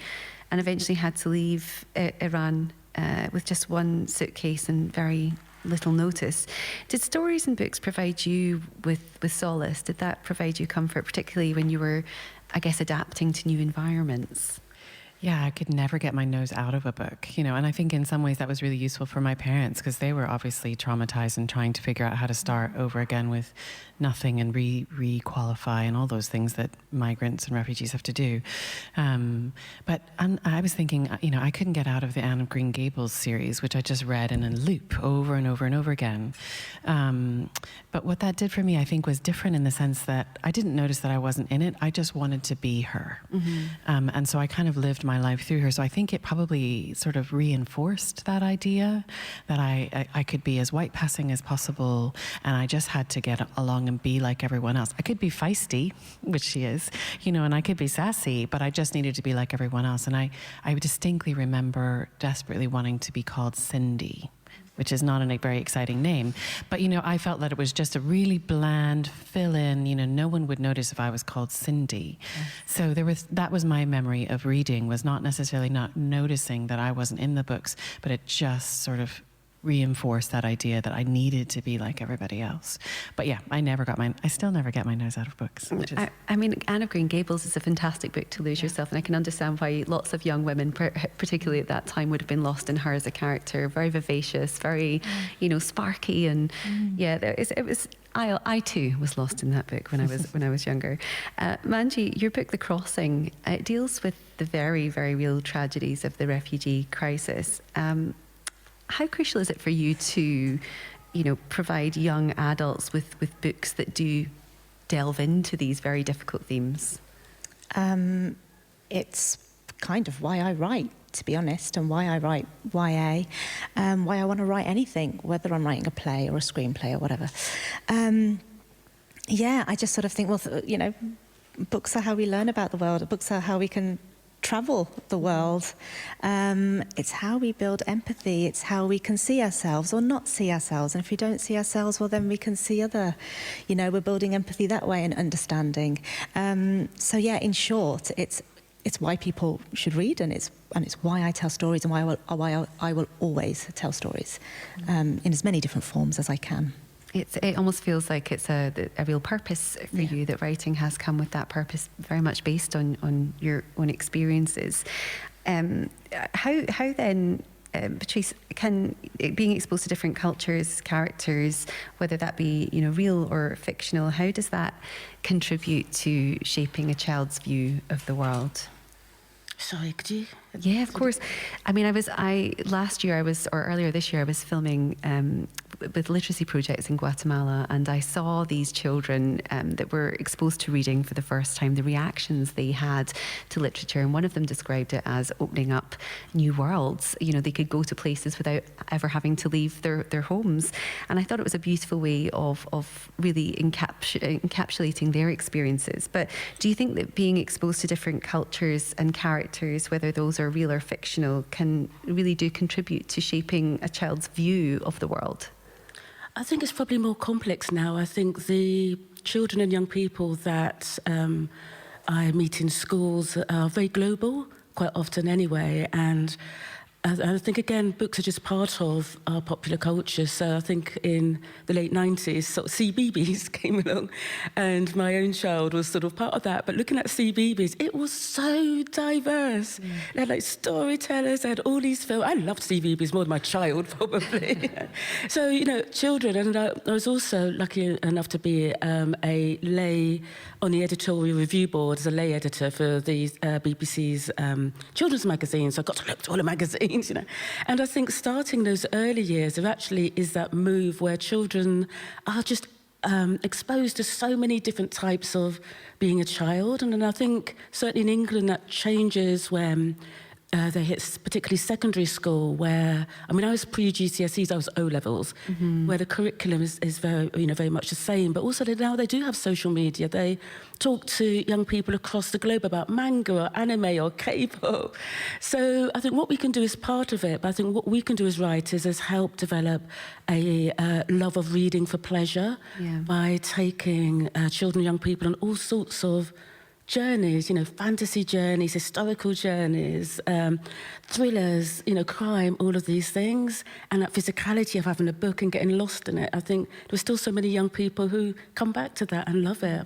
and eventually had to leave Iran with just one suitcase and very little notice. Did stories and books provide you with solace? Did that provide you comfort, particularly when you were, I guess, adapting to new environments? Yeah, I could never get my nose out of a book, you know, and I think in some ways that was really useful for my parents because they were obviously traumatized and trying to figure out how to start over again with nothing and re-qualify and all those things that migrants and refugees have to do. But I was thinking, you know, I couldn't get out of the Anne of Green Gables series, which I just read in a loop over and over and over again. But what that did for me, I think, was different in the sense that I didn't notice that I wasn't in it. I just wanted to be her. Mm-hmm. And so I kind of lived my life through her. So I think it probably sort of reinforced that idea that I could be as white passing as possible, and I just had to get along and be like everyone else. I could be feisty, which she is, you know, and I could be sassy, but I just needed to be like everyone else. And I distinctly remember desperately wanting to be called Cindy, which is not a very exciting name. But, you know, I felt that it was just a really bland fill-in, you know, no one would notice if I was called Cindy. Yes. So that was my memory of reading, was not necessarily not noticing that I wasn't in the books, but it just sort of reinforced that idea that I needed to be like everybody else. But yeah, I still never get my nose out of books. I mean, Anne of Green Gables is a fantastic book to lose yourself, and I can understand why lots of young women, particularly at that time, would have been lost in her as a character. Very vivacious, very, you know, sparky, and yeah, it was. I too was lost in that book when I was younger. Manji, your book, The Crossing, it deals with the very, very real tragedies of the refugee crisis. How crucial is it for you to, you know, provide young adults with books that do delve into these very difficult themes? It's kind of why I write, to be honest, and why I write YA, why I want to write anything, whether I'm writing a play or a screenplay or whatever. Yeah, I just sort of think, well, you know, books are how we learn about the world. Books are how we can travel the world. It's how we build empathy. It's how we can see ourselves or not see ourselves. And if we don't see ourselves, well, then we can see other. You know, we're building empathy that way and understanding. So yeah, in short, it's why people should read, and it's why I tell stories, and why I will always tell stories in as many different forms as I can. It almost feels like it's a real purpose for you, that writing has come with that purpose, very much based on your own experiences. How then, Patrice, can being exposed to different cultures, characters, whether that be, you know, real or fictional, how does that contribute to shaping a child's view of the world? Sorry, could you? Yeah, of course. I mean, earlier this year, I was filming with literacy projects in Guatemala, and I saw these children that were exposed to reading for the first time, the reactions they had to literature, and one of them described it as opening up new worlds. You know, they could go to places without ever having to leave their homes, and I thought it was a beautiful way of really encapsulating their experiences. But do you think that being exposed to different cultures and characters, whether those are real or fictional, can really do contribute to shaping a child's view of the world? I think it's probably more complex now. I think the children and young people that I meet in schools are very global, quite often anyway, and I think, again, books are just part of our popular culture. So I think in the late 90s, sort of CBeebies came along, and my own child was sort of part of that. But looking at CBeebies, it was so diverse. They had, like, storytellers, they had all these films. I loved CBeebies more than my child, probably. So, you know, children. And I was also lucky enough to be a lay on the editorial review board as a lay editor for the BBC's children's magazine. So I got to look at all the magazines. You know, and I think starting those early years, there actually is that move where children are just exposed to so many different types of being a child, and I think certainly in England that changes when they hit particularly secondary school where, I mean, I was pre-GCSEs, I was O-levels, where the curriculum is very, very much the same, but also now they do have social media. They talk to young people across the globe about manga or anime or K-pop. So I think what we can do is part of it, but I think what we can do as writers is help develop a love of reading for pleasure by taking children and young people on all sorts of journeys, fantasy journeys, historical journeys, thrillers, crime, all of these things, and that physicality of having a book and getting lost in it. I think there's still so many young people who come back to that and love it.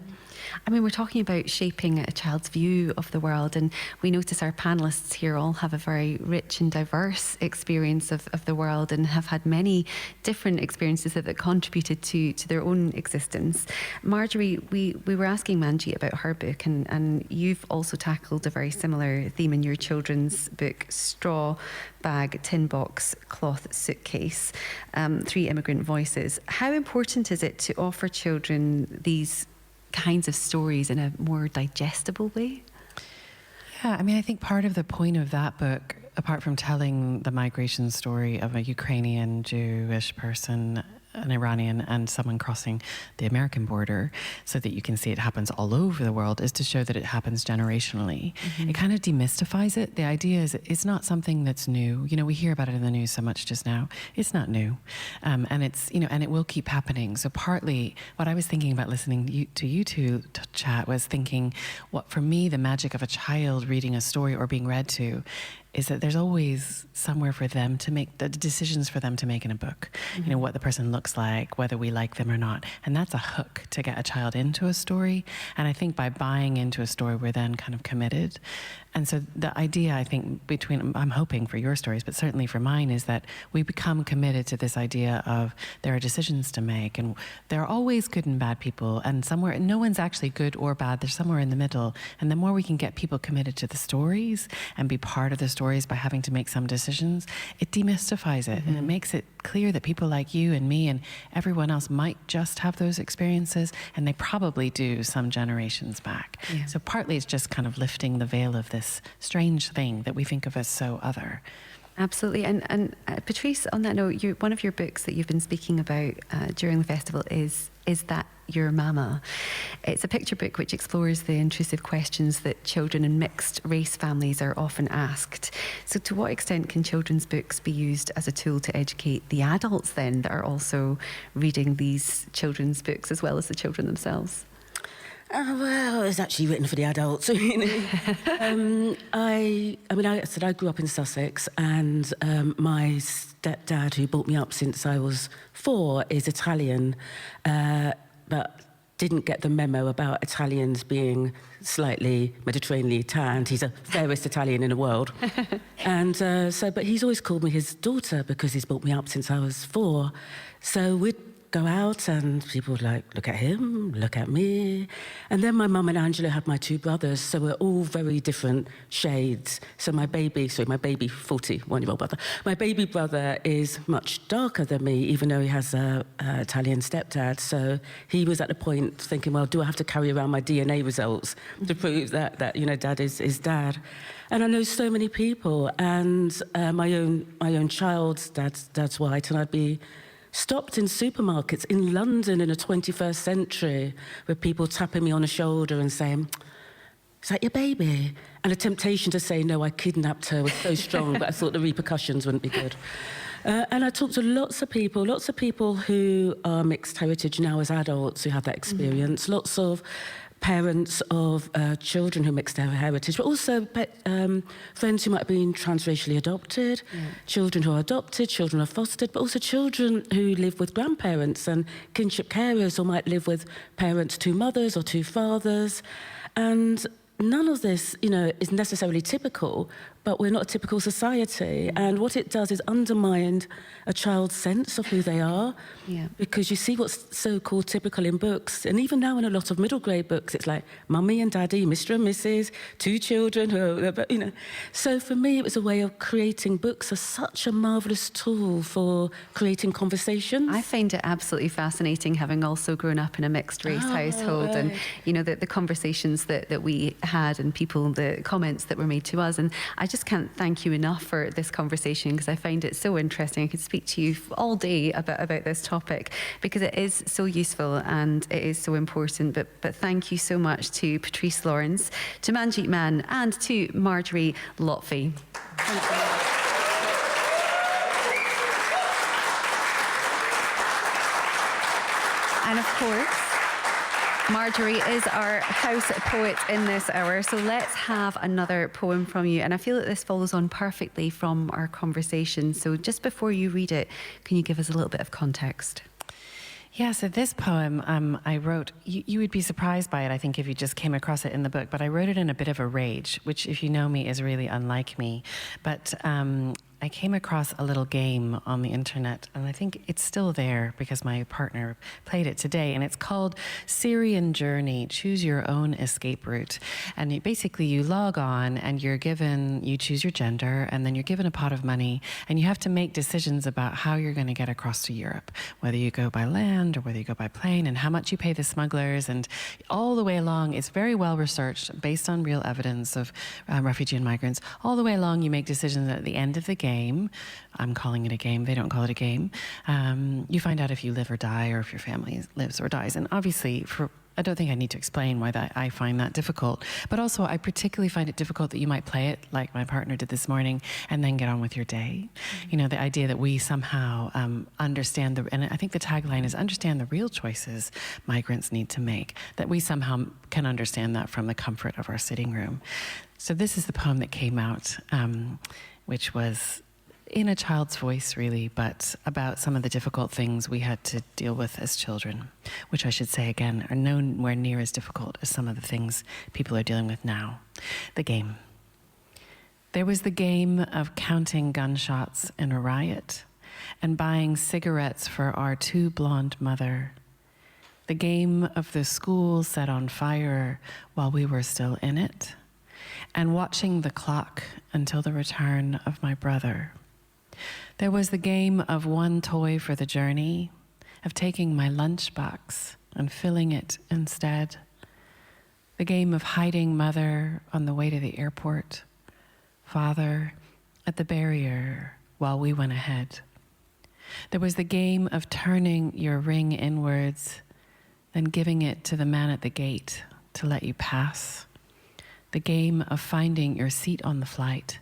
I mean, we're talking about shaping a child's view of the world, and we notice our panellists here all have a very rich and diverse experience of the world and have had many different experiences that contributed to their own existence. Marjorie, we were asking Manjeet about her book, and you've also tackled a very similar theme in your children's book, Straw Bag, Tin Box, Cloth Suitcase, 3 Immigrant Voices. How important is it to offer children these kinds of stories in a more digestible way? Yeah, I mean, I think part of the point of that book, apart from telling the migration story of a Ukrainian Jewish person, an Iranian, and someone crossing the American border, so that you can see it happens all over the world, is to show that it happens generationally. It kind of demystifies it. The idea is it's not something that's new. We hear about it in the news so much just now. It's not new, and it's and it will keep happening. So partly, what I was thinking about listening to you two chat was thinking, what for me the magic of a child reading a story or being read to is that there's always somewhere for them to make the decisions for them to make in a book. What the person looks like, whether we like them or not. And that's a hook to get a child into a story. And I think by buying into a story, we're then kind of committed. And so the idea, I think, I'm hoping for your stories, but certainly for mine, is that we become committed to this idea of there are decisions to make, and there are always good and bad people, and somewhere, no one's actually good or bad, they're somewhere in the middle. And the more we can get people committed to the stories and be part of the stories by having to make some decisions, it demystifies it, and it makes it clear that people like you and me and everyone else might just have those experiences, and they probably do some generations back. So partly it's just kind of lifting the veil of this strange thing that we think of as so other. Absolutely. And Patrice, on that note, one of your books that you've been speaking about during the festival is That Your Mama? It's a picture book which explores the intrusive questions that children in mixed race families are often asked. So to what extent can children's books be used as a tool to educate the adults then that are also reading these children's books as well as the children themselves? Well, it's actually written for the adults. I said I grew up in Sussex, and my stepdad, who brought me up since I was 4, is Italian, but didn't get the memo about Italians being slightly Mediterranean tanned. He's the fairest Italian in the world. And but he's always called me his daughter because he's brought me up since I was 4. So we'd go out and people would look at him, look at me. And then my mum and Angela had my 2 brothers, so we're all very different shades. So my baby 41-year-old brother, my baby brother is much darker than me, even though he has a Italian stepdad. So he was at the point thinking, well, do I have to carry around my DNA results to prove that dad is dad? And I know so many people, and my own child's dad's white, and I'd be stopped in supermarkets in London in the 21st century with people tapping me on the shoulder and saying, "Is that your baby?" And a temptation to say, "No, I kidnapped her," was so strong, but I thought the repercussions wouldn't be good. And I talked to lots of people who are mixed heritage now as adults who have that experience, lots of parents of children who mix their heritage, but also friends who might have been transracially adopted, children who are adopted, children who are fostered, but also children who live with grandparents and kinship carers, or might live with parents, 2 mothers or 2 fathers. And none of this, is necessarily typical, but we're not a typical society. And what it does is undermine a child's sense of who they are, because you see what's so-called typical in books. And even now in a lot of middle grade books, it's like mummy and daddy, Mr. and Mrs., 2 children, So for me, it was a way of creating books as such a marvellous tool for creating conversations. I find it absolutely fascinating, having also grown up in a mixed race household, and, the conversations that we had and the comments that were made to us. And I just can't thank you enough for this conversation, because I find it so interesting. I could speak to you all day about this topic, because it is so useful and it is so important. But thank you so much to Patrice Lawrence, to Manjeet Mann, and to Marjorie Lotfy. Thank you. And of course, Marjorie is our house poet in this hour, so let's have another poem from you. And I feel that this follows on perfectly from our conversation. So just before you read it, can you give us a little bit of context? Yeah, so this poem I wrote, you would be surprised by it, I think, if you just came across it in the book, but I wrote it in a bit of a rage, which, if you know me, is really unlike me. But I came across a little game on the internet, and I think it's still there because my partner played it today, and it's called Syrian Journey, Choose Your Own Escape Route. And basically you log on and you choose your gender, and then you're given a pot of money, and you have to make decisions about how you're going to get across to Europe, whether you go by land or whether you go by plane, and how much you pay the smugglers. And all the way along, it's very well researched, based on real evidence of refugee and migrants. All the way along, you make decisions at the end of the game. I'm calling it a game, they don't call it a game. You find out if you live or die, or if your family lives or dies. And obviously, I don't think I need to explain why I find that difficult. But also, I particularly find it difficult that you might play it like my partner did this morning and then get on with your day. You know, the idea that we somehow understand and I think the tagline is understand the real choices migrants need to make, that we somehow can understand that from the comfort of our sitting room. So this is the poem that came out, which was in a child's voice, really, but about some of the difficult things we had to deal with as children, which I should say again are nowhere near as difficult as some of the things people are dealing with now. The game. There was the game of counting gunshots in a riot and buying cigarettes for our too blonde mother. The game of the school set on fire while we were still in it, and watching the clock until the return of my brother. There was the game of one toy for the journey, of taking my lunchbox and filling it instead. The game of hiding mother on the way to the airport, father at the barrier while we went ahead. There was the game of turning your ring inwards, then giving it to the man at the gate to let you pass. The game of finding your seat on the flight,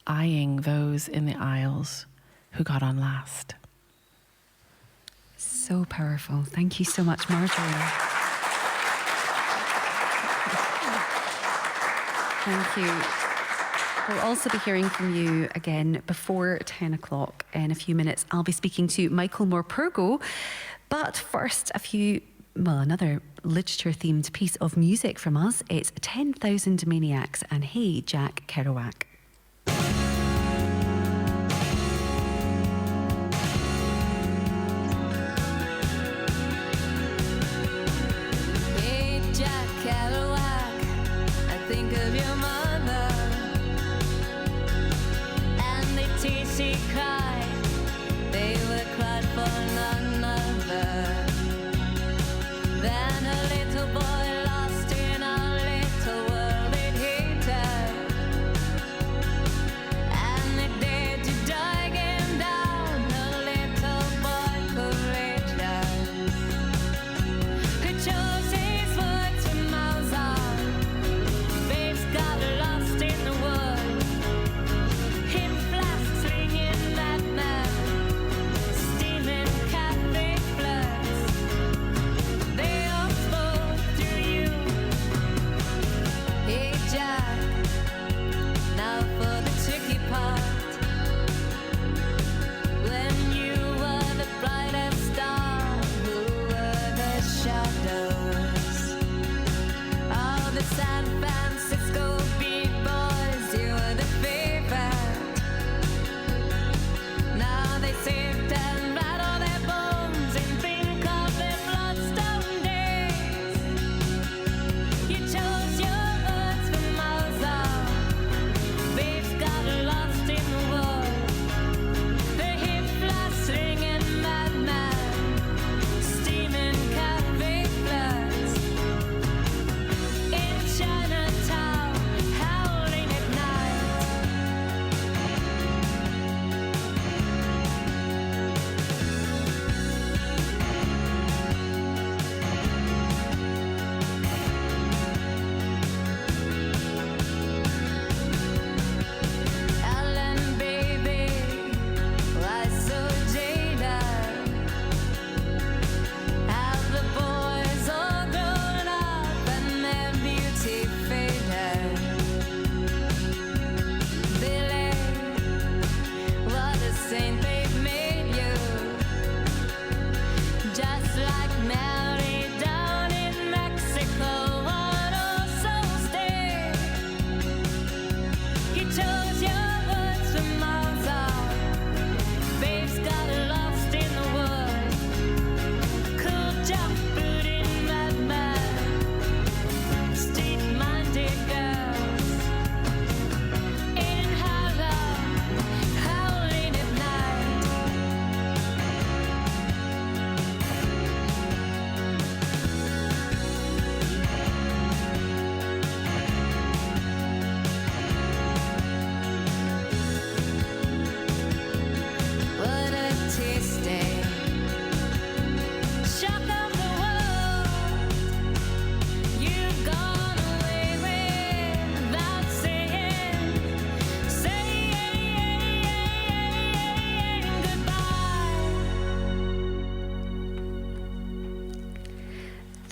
eyeing those in the aisles who got on last. So powerful. Thank you so much, Marjorie. Thank you. We'll also be hearing from you again before 10 o'clock in a few minutes. I'll be speaking to Michael Morpurgo, but first another literature-themed piece of music from us. It's 10,000 Maniacs and Hey Jack Kerouac. Hey Jack Kerouac, I think of your mother, and the tears she cried, they were cried for none other. Then a little boy lost in a little world it hated, and the day to drag him down, a little boy courageous, who chose his words from Mozart. Babes got lost in the woods, him flask slinging that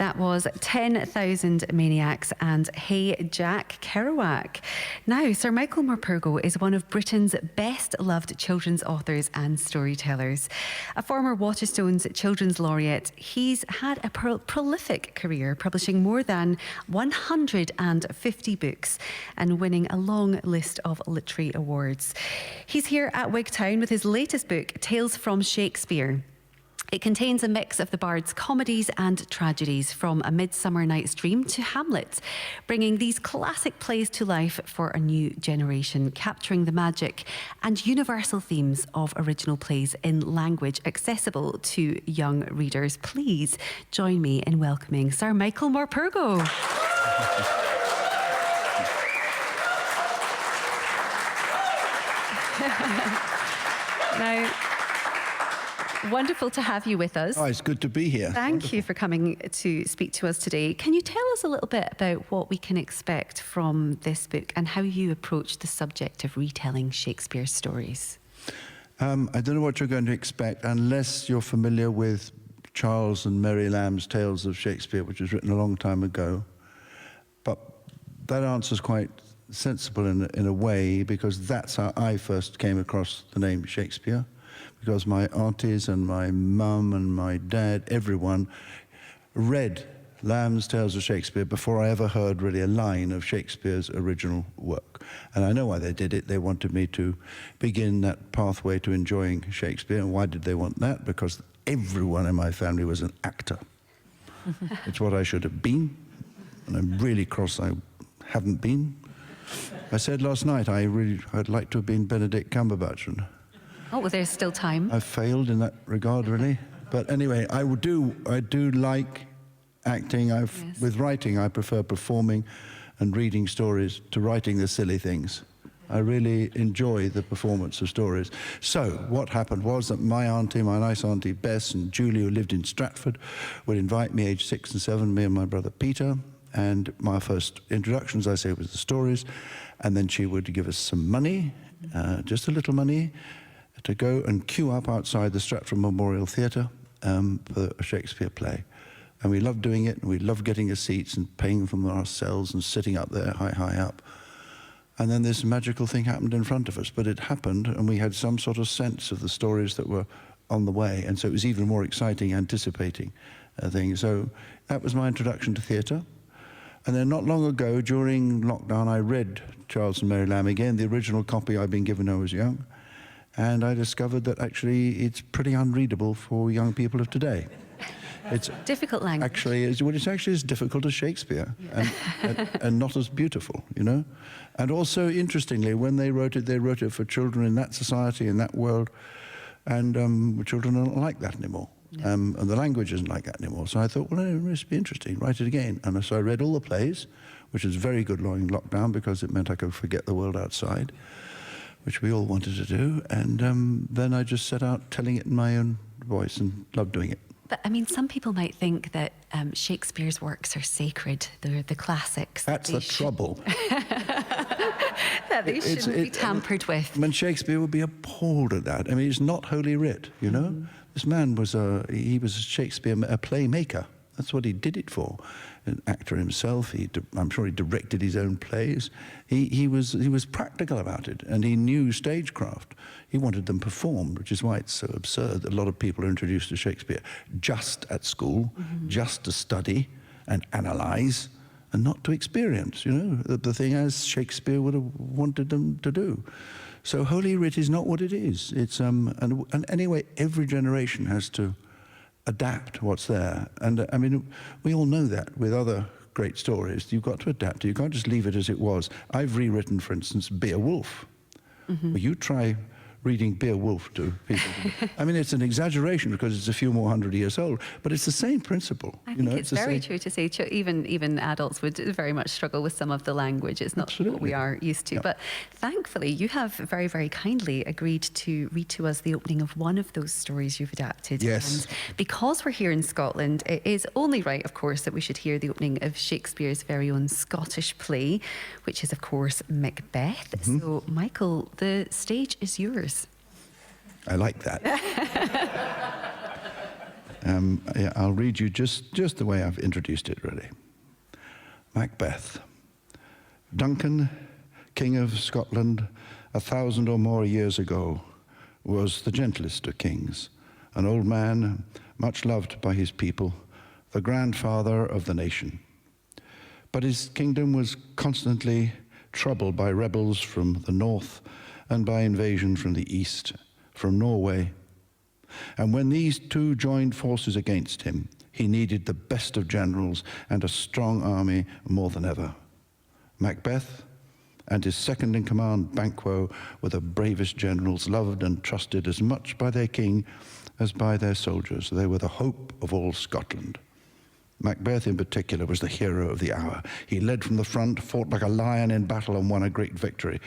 That was 10,000 Maniacs and Hey Jack Kerouac. Now, Sir Michael Morpurgo is one of Britain's best-loved children's authors and storytellers. A former Waterstones Children's Laureate, he's had a prolific career, publishing more than 150 books and winning a long list of literary awards. He's here at Wigtown with his latest book, Tales from Shakespeare. It contains a mix of the bard's comedies and tragedies, from A Midsummer Night's Dream to Hamlet, bringing these classic plays to life for a new generation, capturing the magic and universal themes of original plays in language accessible to young readers. Please join me in welcoming Sir Michael Morpurgo. Now, wonderful to have you with us. Oh, it's good to be here. Thank you for coming to speak to us today. Can you tell us a little bit about what we can expect from this book and how you approach the subject of retelling Shakespeare's stories? I don't know what you're going to expect unless you're familiar with Charles and Mary Lamb's Tales of Shakespeare, which was written a long time ago. But that answer's quite sensible in a way, because that's how I first came across the name Shakespeare. Because my aunties and my mum and my dad, everyone, read Lamb's Tales of Shakespeare before I ever heard really a line of Shakespeare's original work. And I know why they did it. They wanted me to begin that pathway to enjoying Shakespeare. And why did they want that? Because everyone in my family was an actor. It's what I should have been. And I'm really cross I haven't been. I said last night I'd like to have been Benedict Cumberbatch. And oh, well, there's still time. I've failed in that regard, really. But anyway, I do like acting. With writing, I prefer performing and reading stories to writing the silly things. I really enjoy the performance of stories. So what happened was that my nice auntie Bess and Julie, who lived in Stratford, would invite me aged 6 and 7, me and my brother Peter. And my first introduction, as I say, was the stories. And then she would give us some money, just a little money, to go and queue up outside the Stratford Memorial Theatre for a Shakespeare play. And we loved doing it, and we loved getting the seats and paying for them ourselves and sitting up there high up. And then this magical thing happened in front of us, but it happened, and we had some sort of sense of the stories that were on the way, and so it was even more exciting, anticipating things. So that was my introduction to theatre. And then not long ago, during lockdown, I read Charles and Mary Lamb again, the original copy I'd been given when I was young. And I discovered that actually it's pretty unreadable for young people of today. It's difficult language. Actually, it's actually as difficult as Shakespeare, and not as beautiful, you know. And also, interestingly, when they wrote it for children in that society, in that world, and children are not like that anymore. No. And the language isn't like that anymore. So I thought, well, it must be interesting, write it again. And so I read all the plays, which was very good during lockdown because it meant I could forget the world outside, which we all wanted to do. And then I just set out telling it in my own voice and loved doing it. But, I mean, some people might think that Shakespeare's works are sacred. They're the classics. That's the trouble. That they shouldn't be tampered with. I mean, Shakespeare would be appalled at that. I mean, it's not Holy Writ, you know? This man was a Shakespeare, a playmaker. That's what he did it for. An actor himself, I'm sure he directed his own plays. He was practical about it, and he knew stagecraft. He wanted them performed, which is why it's so absurd that a lot of people are introduced to Shakespeare just at school, just to study and analyse, and not to experience, you know, the thing as Shakespeare would have wanted them to do. So Holy Writ is not what it is. It's and anyway, every generation has to adapt what's there. And I mean, we all know that with other great stories. You've got to adapt. You can't just leave it as it was. I've rewritten, for instance, Beowulf. Well, you try reading Beowulf to people. I mean, it's an exaggeration because it's a few more hundred years old, but it's the same principle. I think it's very true to say even adults would very much struggle with some of the language. It's not what we are used to. But thankfully, you have very, very kindly agreed to read to us the opening of one of those stories you've adapted. Yes. And because we're here in Scotland, it is only right, of course, that we should hear the opening of Shakespeare's very own Scottish play, which is, of course, Macbeth. So, Michael, the stage is yours. I like that. Yeah, I'll read you just the way I've introduced it, really. Macbeth. Duncan, King of Scotland, 1,000 or more years ago, was the gentlest of kings, an old man, much loved by his people, the grandfather of the nation. But his kingdom was constantly troubled by rebels from the north and by invasion from the east, from Norway. And when these two joined forces against him, he needed the best of generals and a strong army more than ever. Macbeth and his second-in-command, Banquo, were the bravest generals, loved and trusted as much by their king as by their soldiers. They were the hope of all Scotland. Macbeth, in particular, was the hero of the hour. He led from the front, fought like a lion in battle, and won a great victory,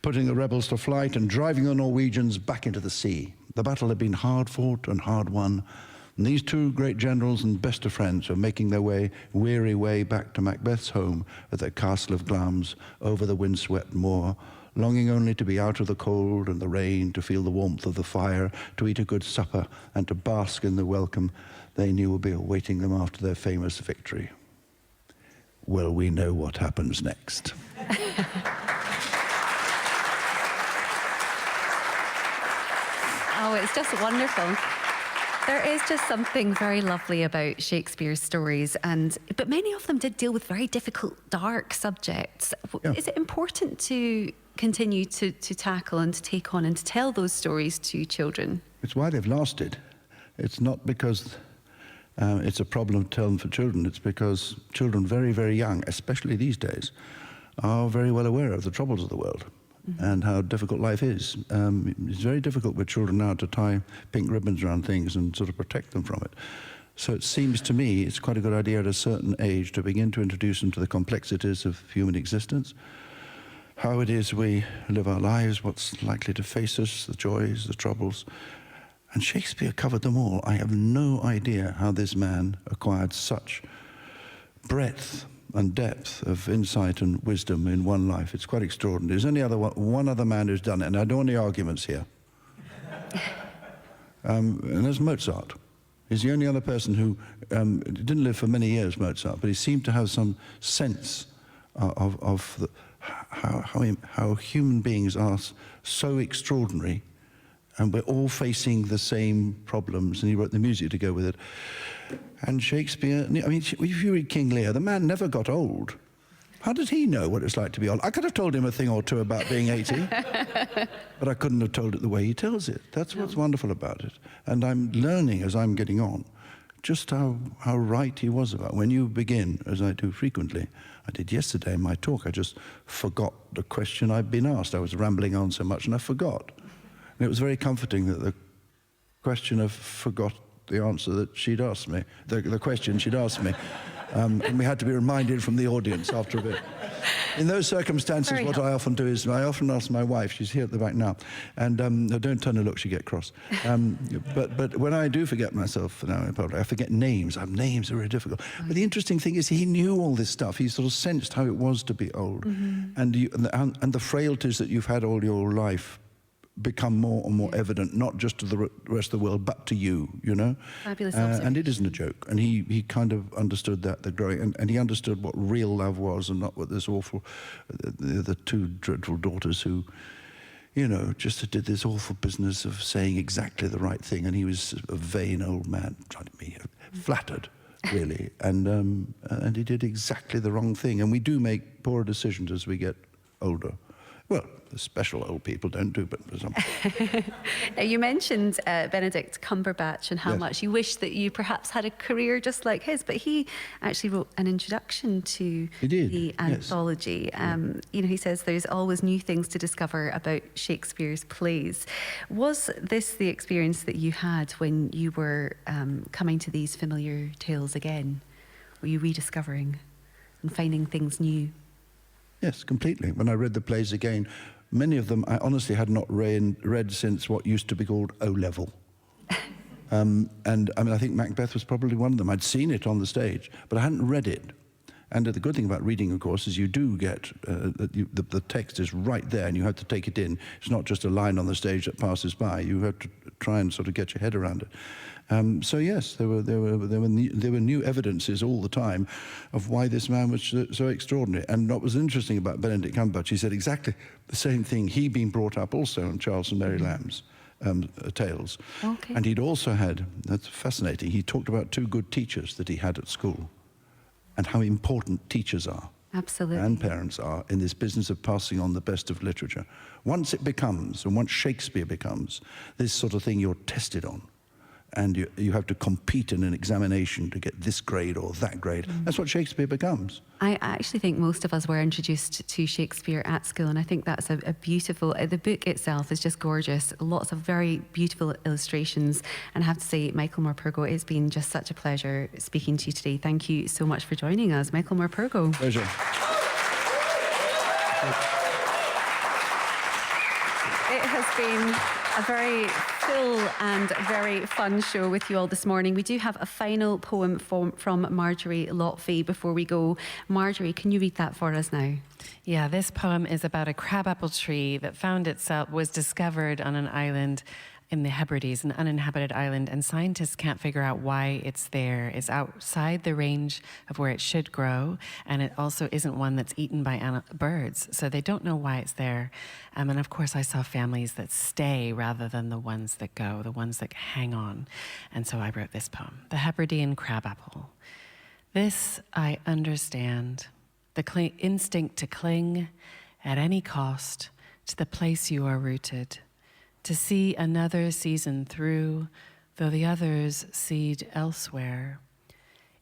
putting the rebels to flight and driving the Norwegians back into the sea. The battle had been hard fought and hard won, and these two great generals and best of friends were making their weary way back to Macbeth's home at the castle of Glamis over the windswept moor, longing only to be out of the cold and the rain, to feel the warmth of the fire, to eat a good supper, and to bask in the welcome they knew would be awaiting them after their famous victory. Well, we know what happens next. Oh, it's just wonderful. There is just something very lovely about Shakespeare's stories, but many of them did deal with very difficult, dark subjects. Yeah. Is it important to continue to tackle and to take on and to tell those stories to children? It's why they've lasted. It's not because it's a problem to tell them for children. It's because children very, very young, especially these days, are very well aware of the troubles of the world. And how difficult life is. It's very difficult with children now to tie pink ribbons around things and sort of protect them from it. So it seems to me it's quite a good idea at a certain age to begin to introduce them to the complexities of human existence, how it is we live our lives, what's likely to face us, the joys, the troubles. And Shakespeare covered them all. I have no idea how this man acquired such breadth and depth of insight and wisdom in one life. It's quite extraordinary. There's only one other man who's done it, and I don't want any arguments here. And that's Mozart. He's the only other person who didn't live for many years, Mozart, but he seemed to have some sense of how human beings are so extraordinary, and we're all facing the same problems, and he wrote the music to go with it. And Shakespeare, I mean, if you read King Lear, the man never got old. How did he know what it's like to be old? I could have told him a thing or two about being 80, but I couldn't have told it the way he tells it. That's what's wonderful about it. And I'm learning as I'm getting on just how right he was about it. When you begin, as I do frequently, I did yesterday in my talk, I just forgot the question I'd been asked. I was rambling on so much and I forgot. And it was very comforting that the question I forgot the answer that she'd asked me, the question she'd asked me. And we had to be reminded from the audience after a bit. In those circumstances, what I often do is I often ask my wife, she's here at the back now, and don't turn her look, she get cross. But when I do forget myself now in public, I forget names. Names are very difficult. But the interesting thing is he knew all this stuff. He sort of sensed how it was to be old. And the frailties that you've had all your life become more and more evident, not just to the rest of the world, but to you, you know? Fabulous and it isn't a joke. And he kind of understood that, the growing, and he understood what real love was and not what this awful, the two dreadful daughters who, you know, just did this awful business of saying exactly the right thing. And he was a vain old man, trying to be flattered, really. And he did exactly the wrong thing. And we do make poorer decisions as we get older. Well, the special old people don't do, but for some. Now, you mentioned Benedict Cumberbatch and how much you wish that you perhaps had a career just like his, but he actually wrote an introduction to the anthology. You know, he says there's always new things to discover about Shakespeare's plays. Was this the experience that you had when you were coming to these familiar tales again? Were you rediscovering and finding things new? Yes, completely. When I read the plays again, many of them I honestly had not read since what used to be called O-level. And I mean, I think Macbeth was probably one of them. I'd seen it on the stage, but I hadn't read it. And the good thing about reading, of course, is you do get, the text is right there and you have to take it in. It's not just a line on the stage that passes by. You have try and sort of get your head around it. So yes, there were new evidences all the time of why this man was so extraordinary. And what was interesting about Benedict Cumberbatch, he said exactly the same thing. He'd been brought up also on Charles and Mary Lamb's tales. Okay. And he'd also had, that's fascinating, he talked about 2 good teachers that he had at school and how important teachers are. Absolutely. And parents are in this business of passing on the best of literature. Once it becomes, and once Shakespeare becomes, this sort of thing you're tested on. And you have to compete in an examination to get this grade or that grade. That's what Shakespeare becomes. I actually think most of us were introduced to Shakespeare at school, and I think that's a beautiful... the book itself is just gorgeous. Lots of very beautiful illustrations. And I have to say, Michael Morpurgo, it's been just such a pleasure speaking to you today. Thank you so much for joining us. Michael Morpurgo. Pleasure. It has been a very full and very fun show with you all this morning. We do have a final poem from Marjorie Lotfy before we go. Marjorie, can you read that for us now? Yeah, this poem is about a crabapple tree that was discovered on an island in the Hebrides, an uninhabited island, and scientists can't figure out why it's there. It's outside the range of where it should grow, and it also isn't one that's eaten by birds, so they don't know why it's there. And of course, I saw families that stay rather than the ones that go, the ones that hang on. And so I wrote this poem, The Hebridean Crabapple. This I understand, the instinct to cling at any cost to the place you are rooted, to see another season through, though the others seed elsewhere.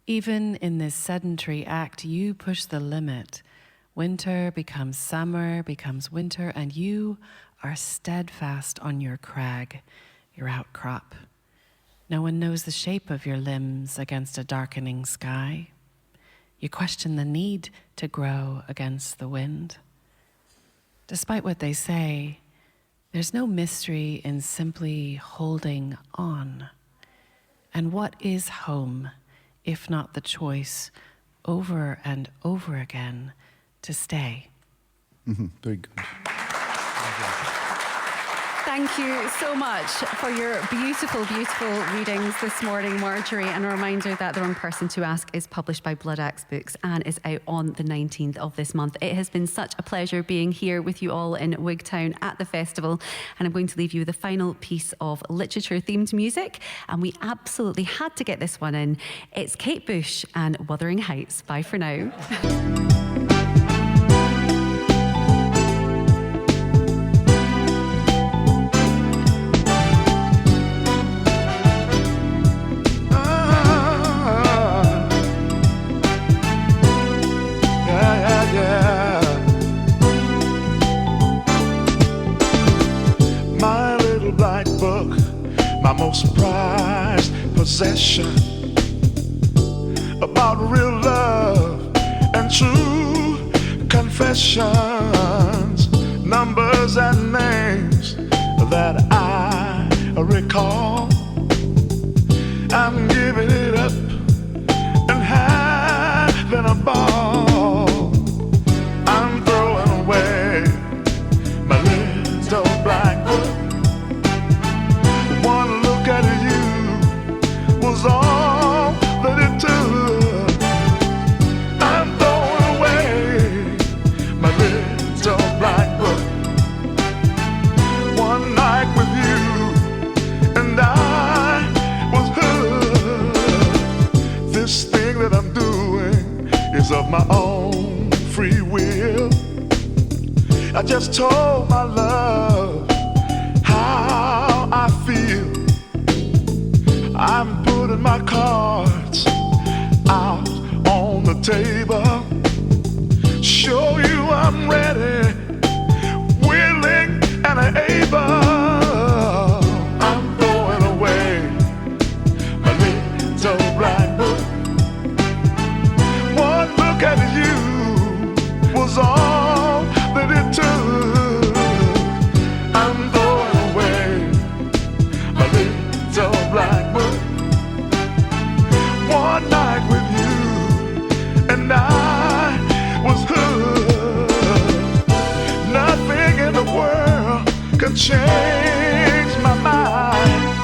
Even in this sedentary act, you push the limit. Winter becomes summer, becomes winter, and you are steadfast on your crag, your outcrop. No one knows the shape of your limbs against a darkening sky. You question the need to grow against the wind. Despite what they say, there's no mystery in simply holding on. And what is home, if not the choice over and over again to stay? Very good. Thank you so much for your beautiful, beautiful readings this morning, Marjorie. And a reminder that The Wrong Person to Ask is published by Blood Axe Books and is out on the 19th of this month. It has been such a pleasure being here with you all in Wigtown at the festival. And I'm going to leave you with a final piece of literature-themed music. And we absolutely had to get this one in. It's Kate Bush and Wuthering Heights. Bye for now. My most prized possession, about real love and true confessions, numbers and names that I recall. I'm giving it up and having a ball. I'm throwing away my little black book. One look at you was all that it took. I'm throwing away my little black book. One night with you and I was hooked. This thing that I'm doing is of my own free will. I just told my love how I feel. I'm putting my cards out on the table. Show you I'm ready, willing and able. I'm throwing away my little black book. One look at you was all that it took. I'm throwing away my little black book. One night with you and I was hooked. Nothing in the world could change my mind.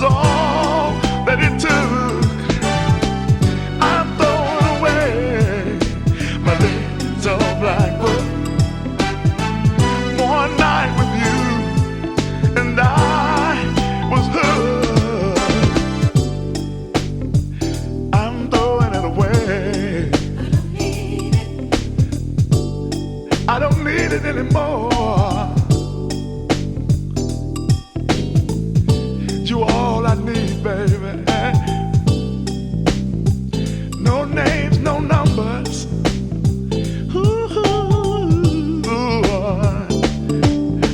was all that it took. I'm throwing away my little black book. One night with you and I was hooked. I'm throwing it away. I don't need it anymore. You all I need, baby. No names, no numbers. Ooh,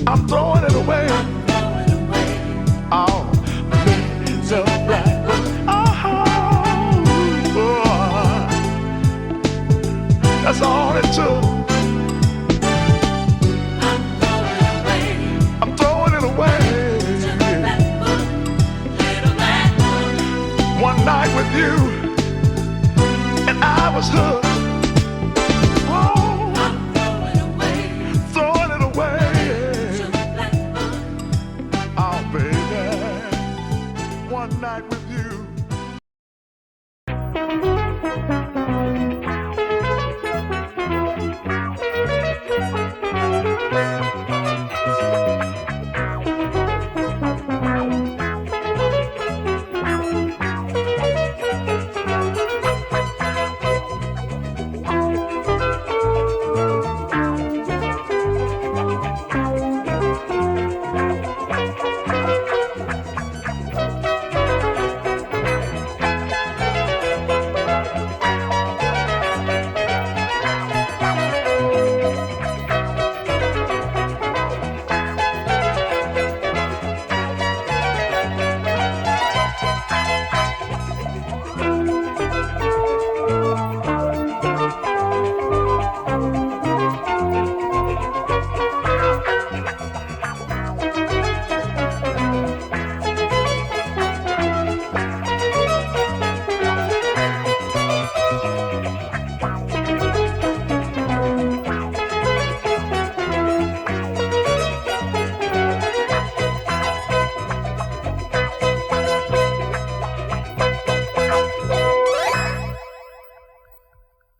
I'm throwing it away. Oh, so black. Oh, that's all it took. I'm throwing it away. One night with you, and I was hooked. Oh, I'm throwing it away. Oh, baby, one night with